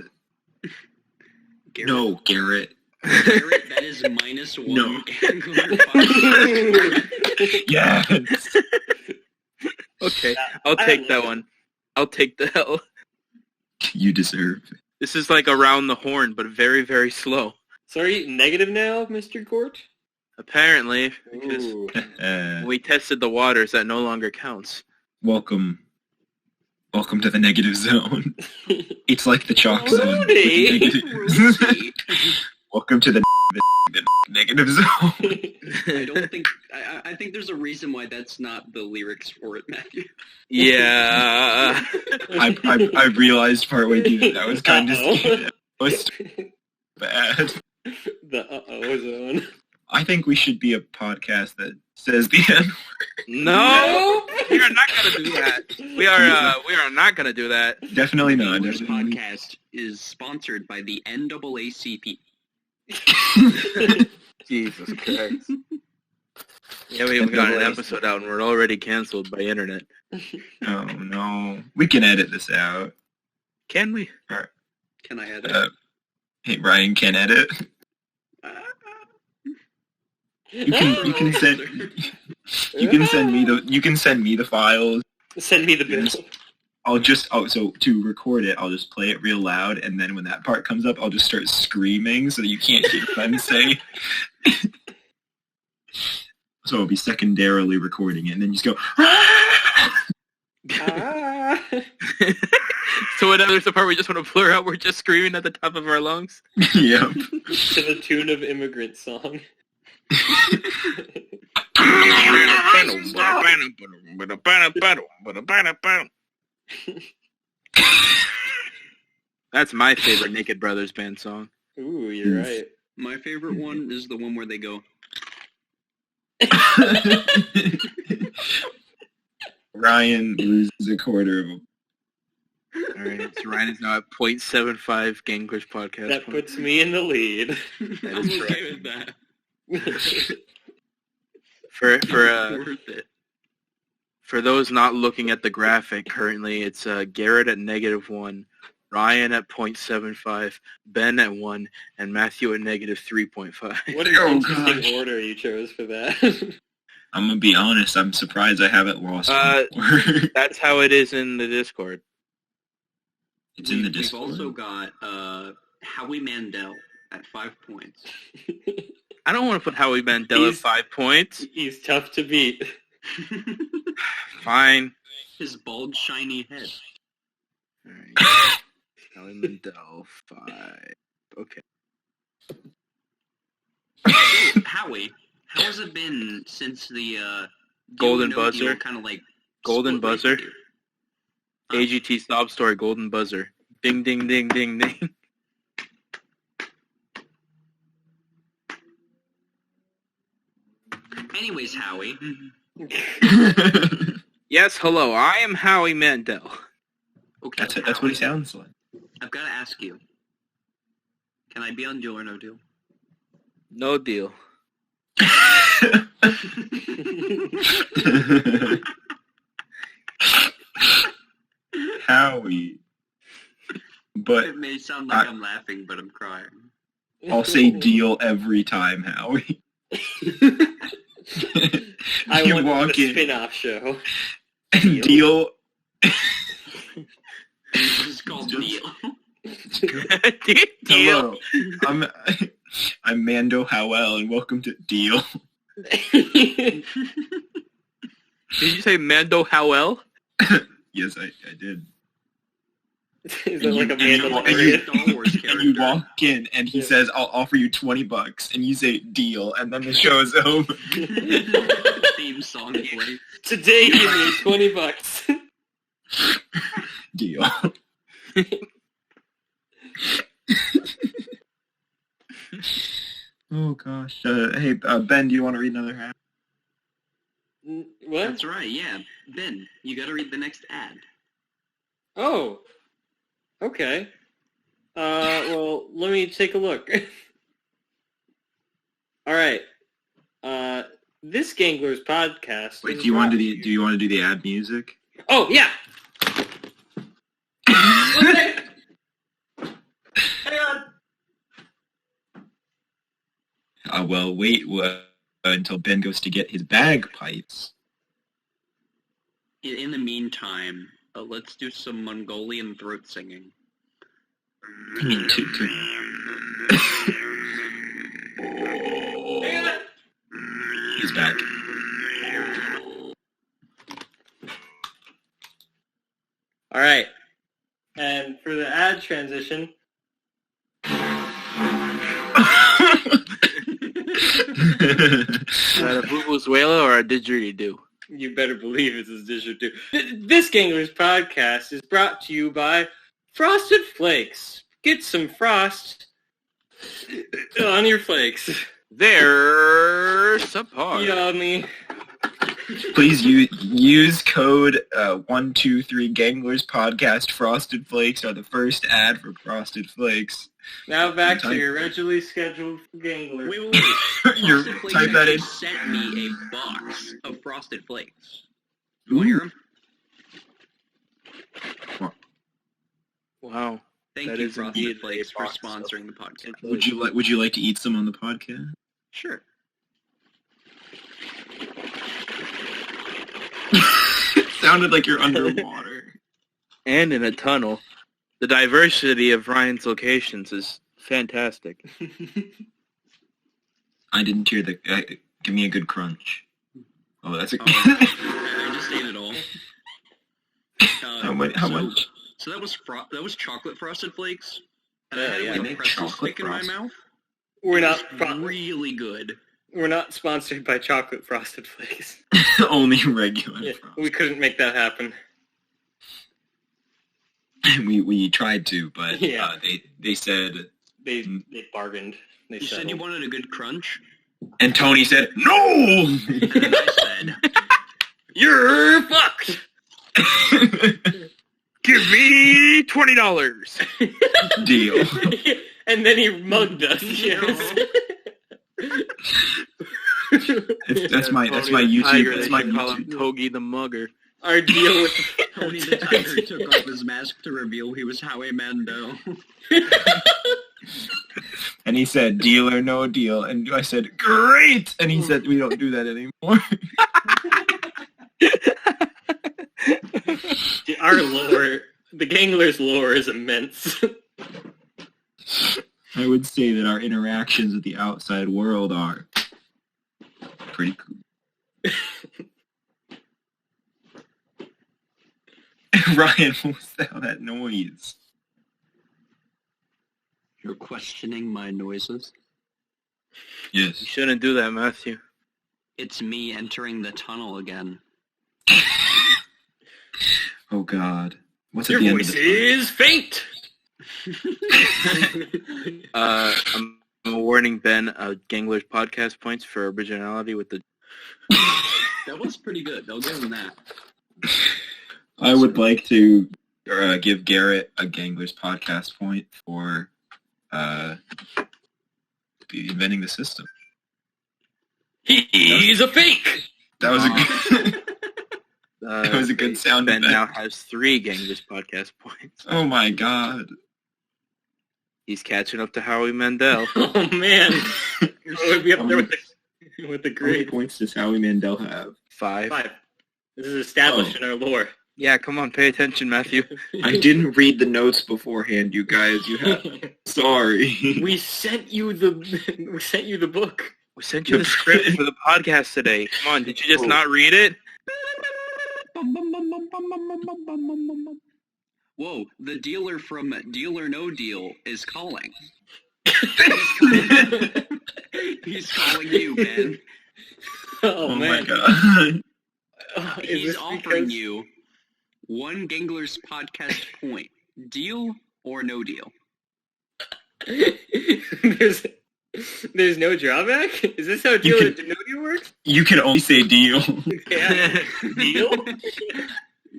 Garrett. No, Garrett. Garrett, that is -1. No. Gangler Yes! Okay, I'll take that one. I'll take the L. You deserve it. This is like around the horn, but very, very slow. So are you negative now, Mr. Court? Apparently, because Ooh. when we tested the waters, that no longer counts. Welcome to the negative zone. It's like the chalk zone. with Rudy! negatives. Welcome to the negative zone. I think there's a reason why that's not the lyrics for it, Matthew. Yeah. I realized partway through that was kind Uh-oh. of bad. The uh-oh zone. I think we should be a podcast that says the N. No, we are not going to do that. We are not going to do that. Definitely not. This Definitely. podcast is sponsored by the NAACP. Jesus Christ. Yeah, we haven't got an episode out, and we're already canceled by internet. Oh no, we can edit this out. Can we? Can I add it? Hey, Ryan can edit. You can send me the files. Send me the bill. So to record it, I'll just play it real loud, and then when that part comes up, I'll just start screaming so that you can't hear what I'm saying. So I'll be secondarily recording it, and then just go. Ah. So whenever there's a part we just want to blur out, we're just screaming at the top of our lungs. Yep. To the tune of Immigrant Song. That's my favorite Naked Brothers band song. Ooh, you're right. My favorite one is the one where they go, Ryan loses a quarter of a... Alright, so Ryan is now at 0.75 Gangler's podcast. That puts me in the lead. That I'm is okay with that. Worth it. For those not looking at the graphic currently, it's Garrett at -1, Ryan at 0.75, Ben at 1, and Matthew at -3.5. What an Oh, interesting gosh. order you chose for that. I'm gonna be honest, I'm surprised I haven't lost more. That's how it is in the Discord. It's in the Discord. We've also got Howie Mandel at 5 points. I don't want to put Howie Mandel at 5 points. He's tough to beat. Fine. His bald, shiny head. Alright. Howie Mandel, 5. Okay. Howie, how has it been since the Golden Buzzer? Kind of like Golden split Buzzer? right here? AGT Stop Story, Golden Buzzer. Ding, ding, ding, ding, ding. Anyways, Howie. Yes, hello. I am Howie Mandel. Okay, That's what he sounds like. I've got to ask you. Can I be on Deal or No Deal? No deal. Howie. But It may sound like I'm laughing, but I'm crying. I'll say deal every time, Howie. I You want walk the in. spin-off show. And deal. This is called Just- Deal. Deal. Hello. I'm Mando Howell, and welcome to Deal. Did you say Mando Howell? Yes, I did. Is that like a Mandalorian? And you walk in, and he says, "I'll offer you $20," and you say, "Deal," and then the show is over. Theme song play. Today, give me $20. Deal. Oh gosh. Hey, Ben, do you want to read another ad? What? That's right, yeah. Ben, you gotta read the next ad. Oh. Okay. Well, let me take a look. All right. This Gangler's podcast. Wait, do you want to do the ad music? Oh yeah. Okay. Hang on. Well, wait until Ben goes to get his bagpipes. In the meantime, let's do some Mongolian throat singing. Hang on. He's back. All right. And for the ad transition. Is that a Vuvuzuela or a didgeridoo? You better believe it's a didgeridoo. This Gangler's podcast is brought to you by Frosted Flakes. Get some frost on your flakes. They're subpar. Yummy. Please use code 123 Ganglers Podcast. Frosted Flakes are the first ad for Frosted Flakes. Now back to your regularly scheduled Gangler. Wait. You Frosted Flakes type that in. sent me a box of Frosted Flakes. You want to hear them? Wow. Thank That you, is Frosted indeed Flakes, a for box of- sponsoring the podcast. Would you like to eat some on the podcast? Sure. Sounded like you're underwater. And in a tunnel. The diversity of Ryan's locations is fantastic. I didn't hear the. Give me a good crunch. Oh, that's a. I just ate it all. How much? So that was chocolate Frosted Flakes. And Yeah, I had yeah. it with Make pretzel chocolate stick in my frosted. mouth. We're not It's really good. we're not sponsored by Chocolate Frosted Flakes. Only regular. Yeah, Frost. we couldn't make that happen. We tried to, but Yeah. they said, They bargained. They You said settled. you wanted a good crunch. and Tony said no. And I said, You're fucked. Give me $20. Deal. And then he mugged us. Yes. That's my Tony the YouTube. Tiger, That's they my should call him YouTube. Togi the Mugger. Our deal with Tony the Tiger took off his mask to reveal he was Howie Mandel. And he said, "Deal or no deal?" And I said, "Great!" And he said, "We don't do that anymore." Our lore, the Gangler's lore is immense. I would say that our interactions with the outside world are pretty cool. Ryan, what was that noise? You're questioning my noises? You Yes. shouldn't do that, Matthew. It's me entering the tunnel again. Oh God. What's Your at the end of voice the is faint. I'm awarding Ben a Gangler's podcast points for originality with the... That was pretty good. I'll give him that. I would like to give Garrett a Gangler's podcast point for inventing the system. He's a fake. That was a good. Uh, That was a good sound Ben effect. now has 3 Gangler's podcast points. Oh my God. He's catching up to Howie Mandel. Oh man, it would be up there with the How many grade. points does Howie Mandel have? 5. 5. This is established in our lore. Yeah, come on, pay attention, Matthew. I didn't read the notes beforehand, you guys. Sorry. We sent you the book. We sent you the script for the podcast today. Come on, did you just not read it? Whoa, the dealer from Deal or No Deal is calling. He's calling you, man. Oh man. My god. He's offering you one Gangler's podcast point. Deal or no deal? There's no drawback? Is this how deal or no deal works? You can only say deal. Yeah. Deal?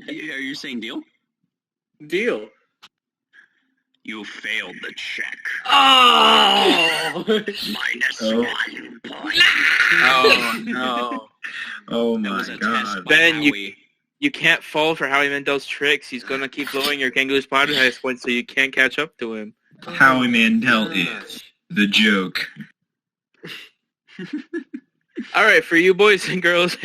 Are you saying deal? Deal. You failed the check. Oh! Minus 1 point. Oh, no. Oh That my was a test god. by Ben, Howie. You can't fall for Howie Mandel's tricks. He's going to keep blowing your Gangler's podcast points so you can't catch up to him. Howie Mandel is the joke. All right, for you boys and girls,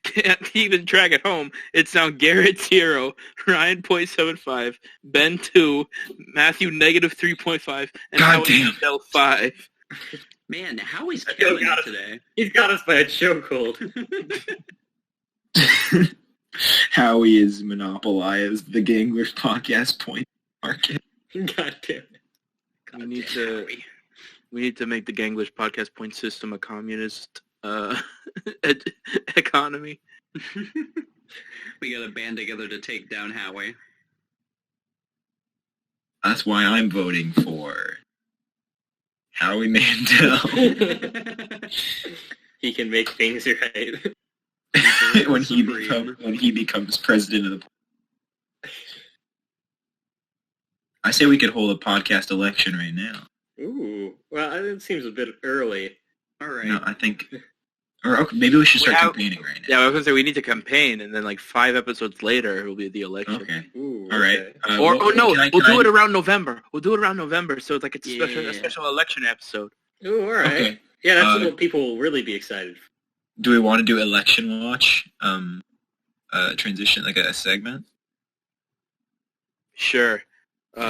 can't keep track at home. It's now Garrett 0, Ryan 0.75, Ben 2, Matthew negative 3.5, and God Howie damn. Mandel 5. Man, Howie's killing it today. He's got us by a chokehold. Howie is monopolized the Gangler's podcast point market. God damn it. We need to make the Gangler's podcast point system a communist economy. We gotta band together to take down Howie. That's why I'm voting for Howie Mandel. He can make things right. when he becomes president of the. I say we could hold a podcast election right now. Ooh. Well, it seems a bit early. All right. No, I think, or okay, maybe we should start campaigning right now. Yeah, I was going to say we need to campaign, and then like 5 episodes later, it will be the election. Okay. Ooh, All right. okay. We'll do it I- around November. We'll do it around November, so it's like a special election episode. Ooh, all right. Okay. Yeah, that's what people will really be excited for. Do we want to do election watch? Transition like a segment. Sure. Do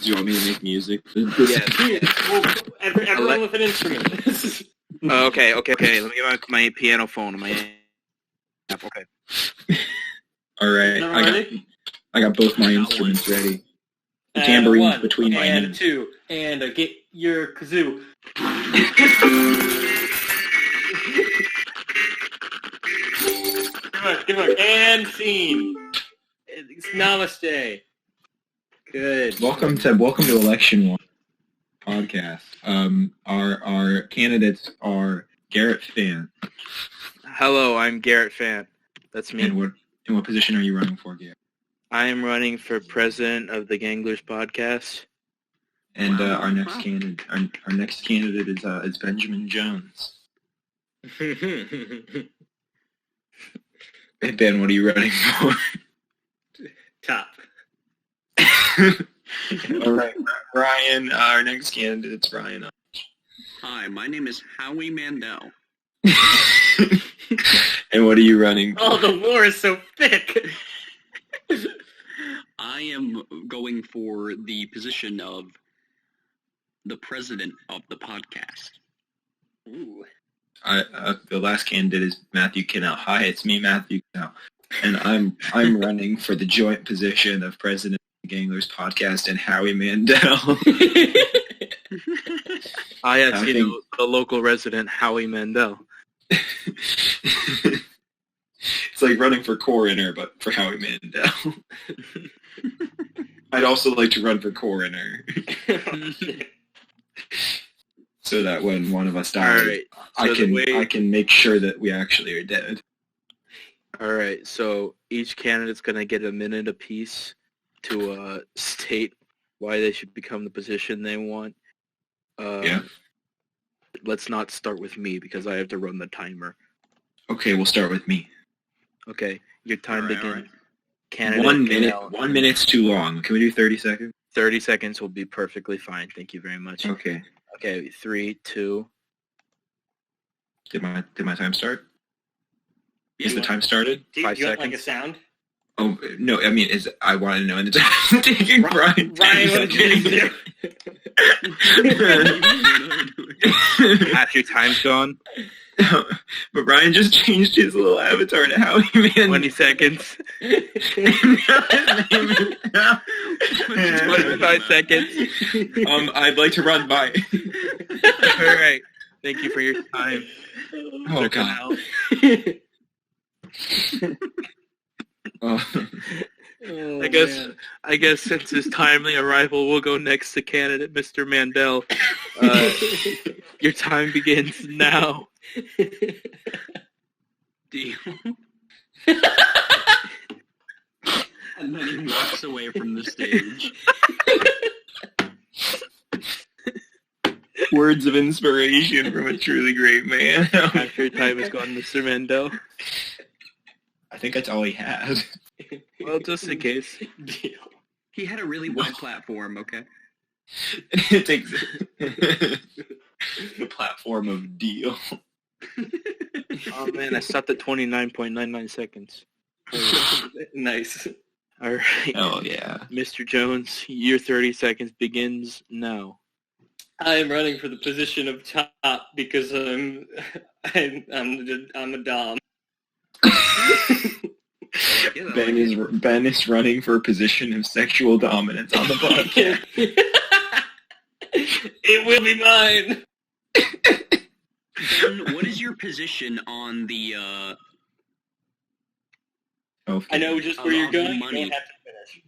you want me to make music? Yeah. Well, everyone with an instrument. Okay. Let me get my piano phone and my app. Okay. All right. Never ready? I got both my instruments ready. The tambourine's between my and knees. 2, and get your kazoo. Give on. And scene. It's namaste. Good. Welcome to Election Watch podcast. Our candidates are Garrett Fant. Hello, I'm Garrett Fant. That's me. And what position are you running for, Garrett? I am running for president of the Ganglers podcast. And Wow. our next candidate is Benjamin Jones. Hey Ben, what are you running for? Top. All right, Ryan. Our next candidate's Ryan. Hi, my name is Howie Mandel. And what are you running for? Oh, the war is so thick. I am going for the position of the president of the podcast. Ooh. The last candidate is Matthew Connell. Hi, it's me, Matthew Connell, and I'm running for the joint position of president of the Ganglers podcast and Howie Mandel. I have seen the local resident, Howie Mandel. It's like running for coroner, but for Howie Mandel. I'd also like to run for coroner, so that when one of us dies, All right. So I can make sure that we actually are dead. All right. So each candidate's going to get a minute apiece to state why they should become the position they want. Yeah. Let's not start with me because I have to run the timer. Okay, we'll start with me. Okay. Your time All right, begins. all right. Candidate 1 minute. Connell. 1 minute's too long. Can we do 30 seconds? 30 seconds will be perfectly fine. Thank you very much. Okay. Okay. 3, 2. Did my time start? Is the Yeah. time started? Do you 5 want like a seconds. sound? Oh no! I mean, I want to know in the time taking Brian. Ryan, what did you do? Half your time's gone. But Ryan just changed his little avatar to Howie Mandel. 20 seconds. 25 seconds. I'd like to run by. All right. Thank you for your time. Oh God. Oh. Oh, I guess since his timely arrival, we'll go next to candidate Mr. Mandel. Your time begins now. Deal. And then he walks away from the stage. Words of inspiration from a truly great man. Half your time is gone, Mr. Mandel. I think that's all he had. Well, just in case. Deal. He had a really wide platform, okay? It takes the platform of deal. Oh man, I stopped at 29.99 seconds. Nice. All right. Oh yeah. Mr. Jones, your 30 seconds begins now. I am running for the position of top because I'm a dom. Ben is running for a position of sexual dominance on the podcast. It will be mine. Ben, what is your position on the Okay. I know just where you're going. You Money. don't have to finish.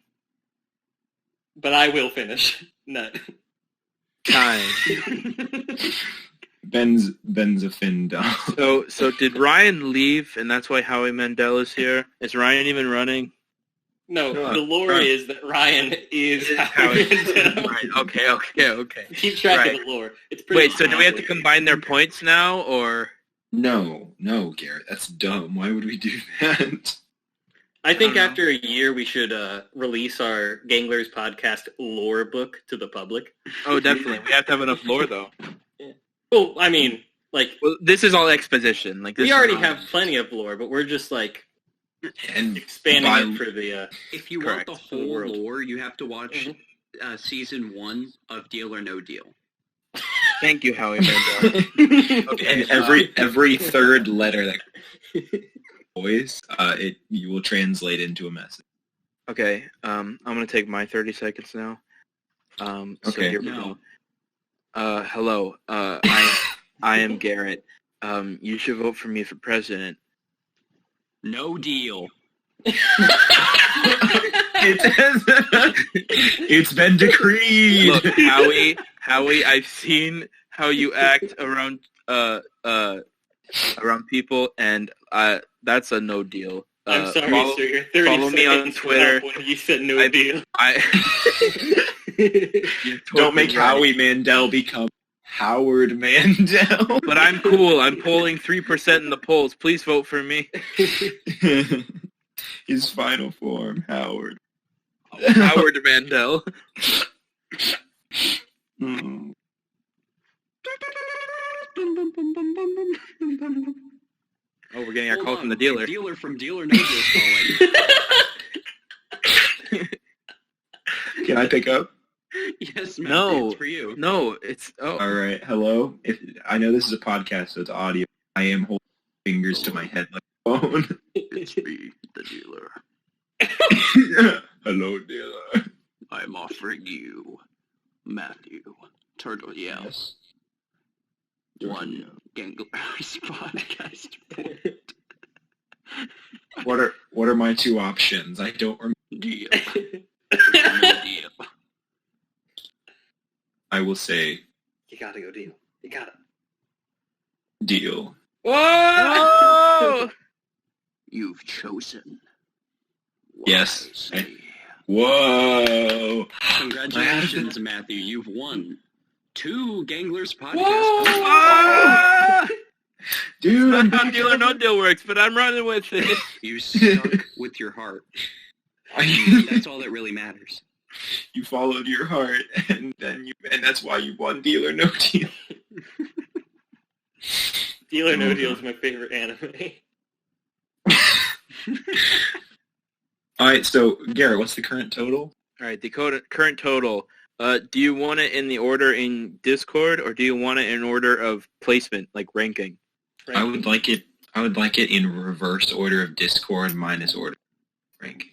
But I will finish. No. Time. Ben's a fin dom. So did Ryan leave, and that's why Howie Mandel is here? Is Ryan even running? No, Come on. the lore Right. is that Ryan is Howie Howie Mandel. Right. Okay. Keep track Right. of the lore. It's pretty Wait, so do we have to complicated. combine their points now, or? No, Garrett, that's dumb. Why would we do that? I think I don't know. after a year we should release our Ganglers podcast lore book to the public. Oh, definitely. We have to have enough lore, though. Well, I mean, like, Well, this is all exposition. Like this we is already not- have plenty of lore, but we're just, like, And expanding by- it for the... If you Correct. want the For the whole world. lore, you have to watch Mhm. season 1 of Deal or No Deal. Thank you, Howie Mandel. Okay, and every third letter that voice, you will translate into a message. Okay, I'm gonna take my 30 seconds now. So Okay. here we No. go. Hello. I am Garrett. You should vote for me for president. No deal. It's been decreed. Look, Howie, I've seen how you act around people, and that's a no deal. I'm sorry, follow- sir. Your 30 follow me on seconds Twitter. went up when you said no I- deal. You're Don't totally make right. Howie Mandel become Howard Mandel. But I'm cool. I'm polling 3% in the polls. Please vote for me. His final form, Howard. Howard Mandel. Hmm. Oh, we're getting our Hold call on, from the dealer. Dealer from Deal or No Deal is calling. Can I pick up? Yes, Matthew, No. it's for you. No, it's... Oh. All right. Hello. I know this is a podcast, so it's audio. I am holding fingers to my head like a phone. It's me, the dealer. Hello, dealer. I'm offering you, Matthew, Turtle Yell, Yes. one Gangler's podcast point. What are my two options? I don't remember. Deal. No deal. I will say You gotta go deal. You gotta. deal. Whoa! You've chosen. Yes. wisely. Whoa. Congratulations, Matthew. You've won 2 Ganglers podcast Whoa! points. Ah! Dude. That's how deal or no deal works, but I'm running with it. You stuck with your heart. That's all that really matters. You followed your heart, and that's why you won Deal or No Deal. Deal or No Deal is my favorite anime. All right, so Garrett, what's the current total? All right, the current total. Do you want it in the order in Discord, or do you want it in order of placement, like ranking? I would like it in reverse order of Discord minus order ranking.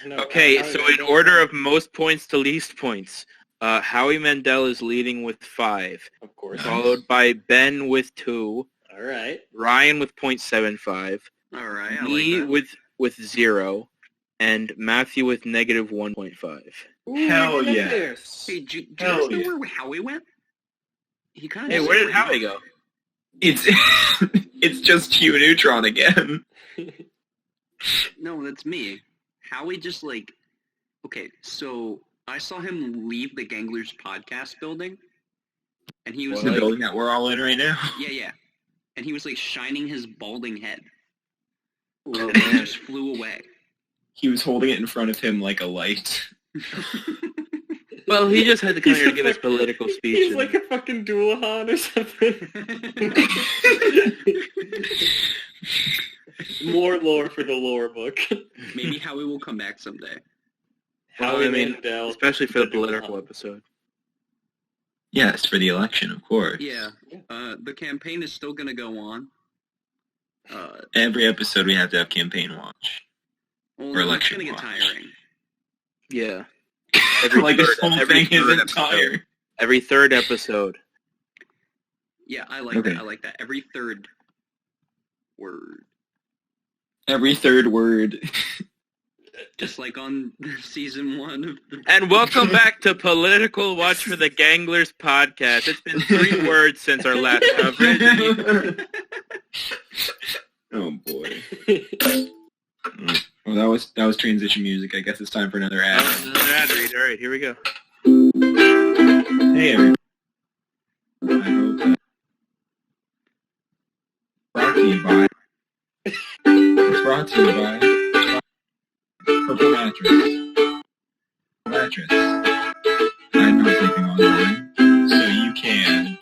No, Okay, so in order of most points to least points, Howie Mandel is leading with 5. Of course. Followed by Ben with 2. All right. Ryan with 0.75. All right, I Me like that. with 0. And Matthew with negative 1.5. Ooh, Hell look at yeah. this. Hey, do you Hell guys know yeah. where Howie went? He kind of. Hey, where did Howie go? It's it's just Q Neutron again. No, that's me. Howie just like. Okay, so I saw him leave the Ganglers podcast building, and he was The like, building that we're all in right now. yeah, and he was like shining his balding head, Oh, and he man. just flew away. He was holding it in front of him like a light. Well, he just had to come He's here to a give his fuck- political speech. He's and- like a fucking Duahan or something. More lore for the lore book. Maybe Howie will come back someday. Howie I mean, Mandel. especially for the Duahan. political episode. Yes, for the election, of course. Yeah, the campaign is still gonna go on. Every episode we have to have campaign watch. Well, Or it's election gonna get watch. tiring. Yeah. Like this whole every thing third isn't episode. tired. Every third episode. Yeah, I like Okay. that. I like that. Every third word. Every third word. Just like on season 1 of the... And welcome back to Political Watch for the Ganglers podcast. It's been 3 words since our last coverage. Oh boy. Well, that was transition music. I guess it's time for another ad. Another ad read. All right, here we go. Hey everyone. I hope that brought to you by. It's brought to you by Purple Mattress. I'm not sleeping online, so you can.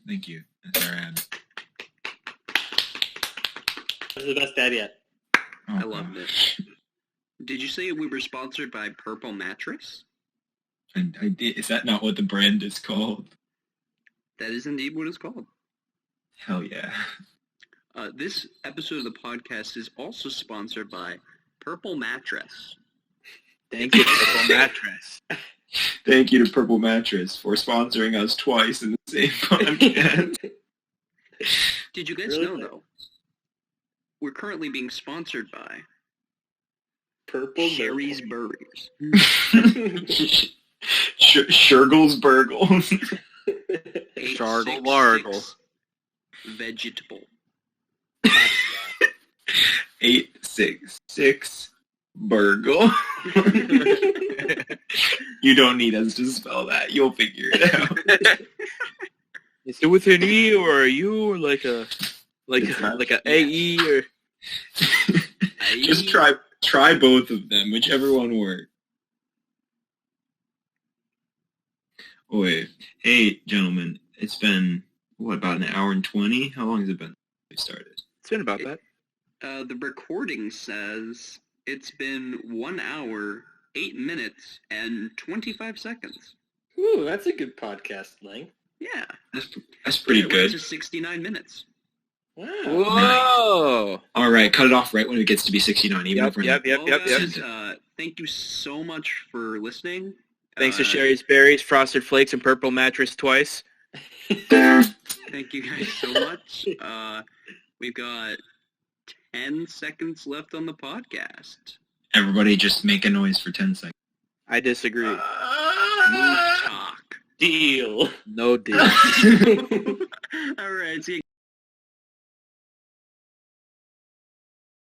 Thank you. That's our ad. This is the best ad yet. Oh, I loved it. Did you say we were sponsored by Purple Mattress? I did. Is that not what the brand is called? That is indeed what it's called. Hell yeah. This episode of the podcast is also sponsored by Purple Mattress. Thank you, Purple Mattress. Thank you to Purple Mattress for sponsoring us twice in the same podcast. Did you guys Really? know, though? We're currently being sponsored by Purple Sherry's Burger. Burgers. Shergle's Burgles. Shargle Largle. Vegetable. 866 Burgle. You don't need us to spell that. You'll figure it out. Is it with an E or a U or like a AE or? Just try both of them, whichever one works. Oh, wait. Hey, gentlemen. It's been, about an hour and 20? How long has it been since we started? It's been about that. The recording says it's been 1 hour, 8 minutes, and 25 seconds. Ooh, that's a good podcast length. Yeah. That's pretty It went good. to 69 minutes. Wow. Whoa! All right, cut it off right when it gets to be 69. Even if we're Yep. Well, guys, thank you so much for listening. Thanks to Sherry's Berries, Frosted Flakes, and Purple Mattress twice. Thank you guys so much. We've got 10 seconds left on the podcast. Everybody just make a noise for 10 seconds. I disagree. Move talk. Deal. No deal. All right, see you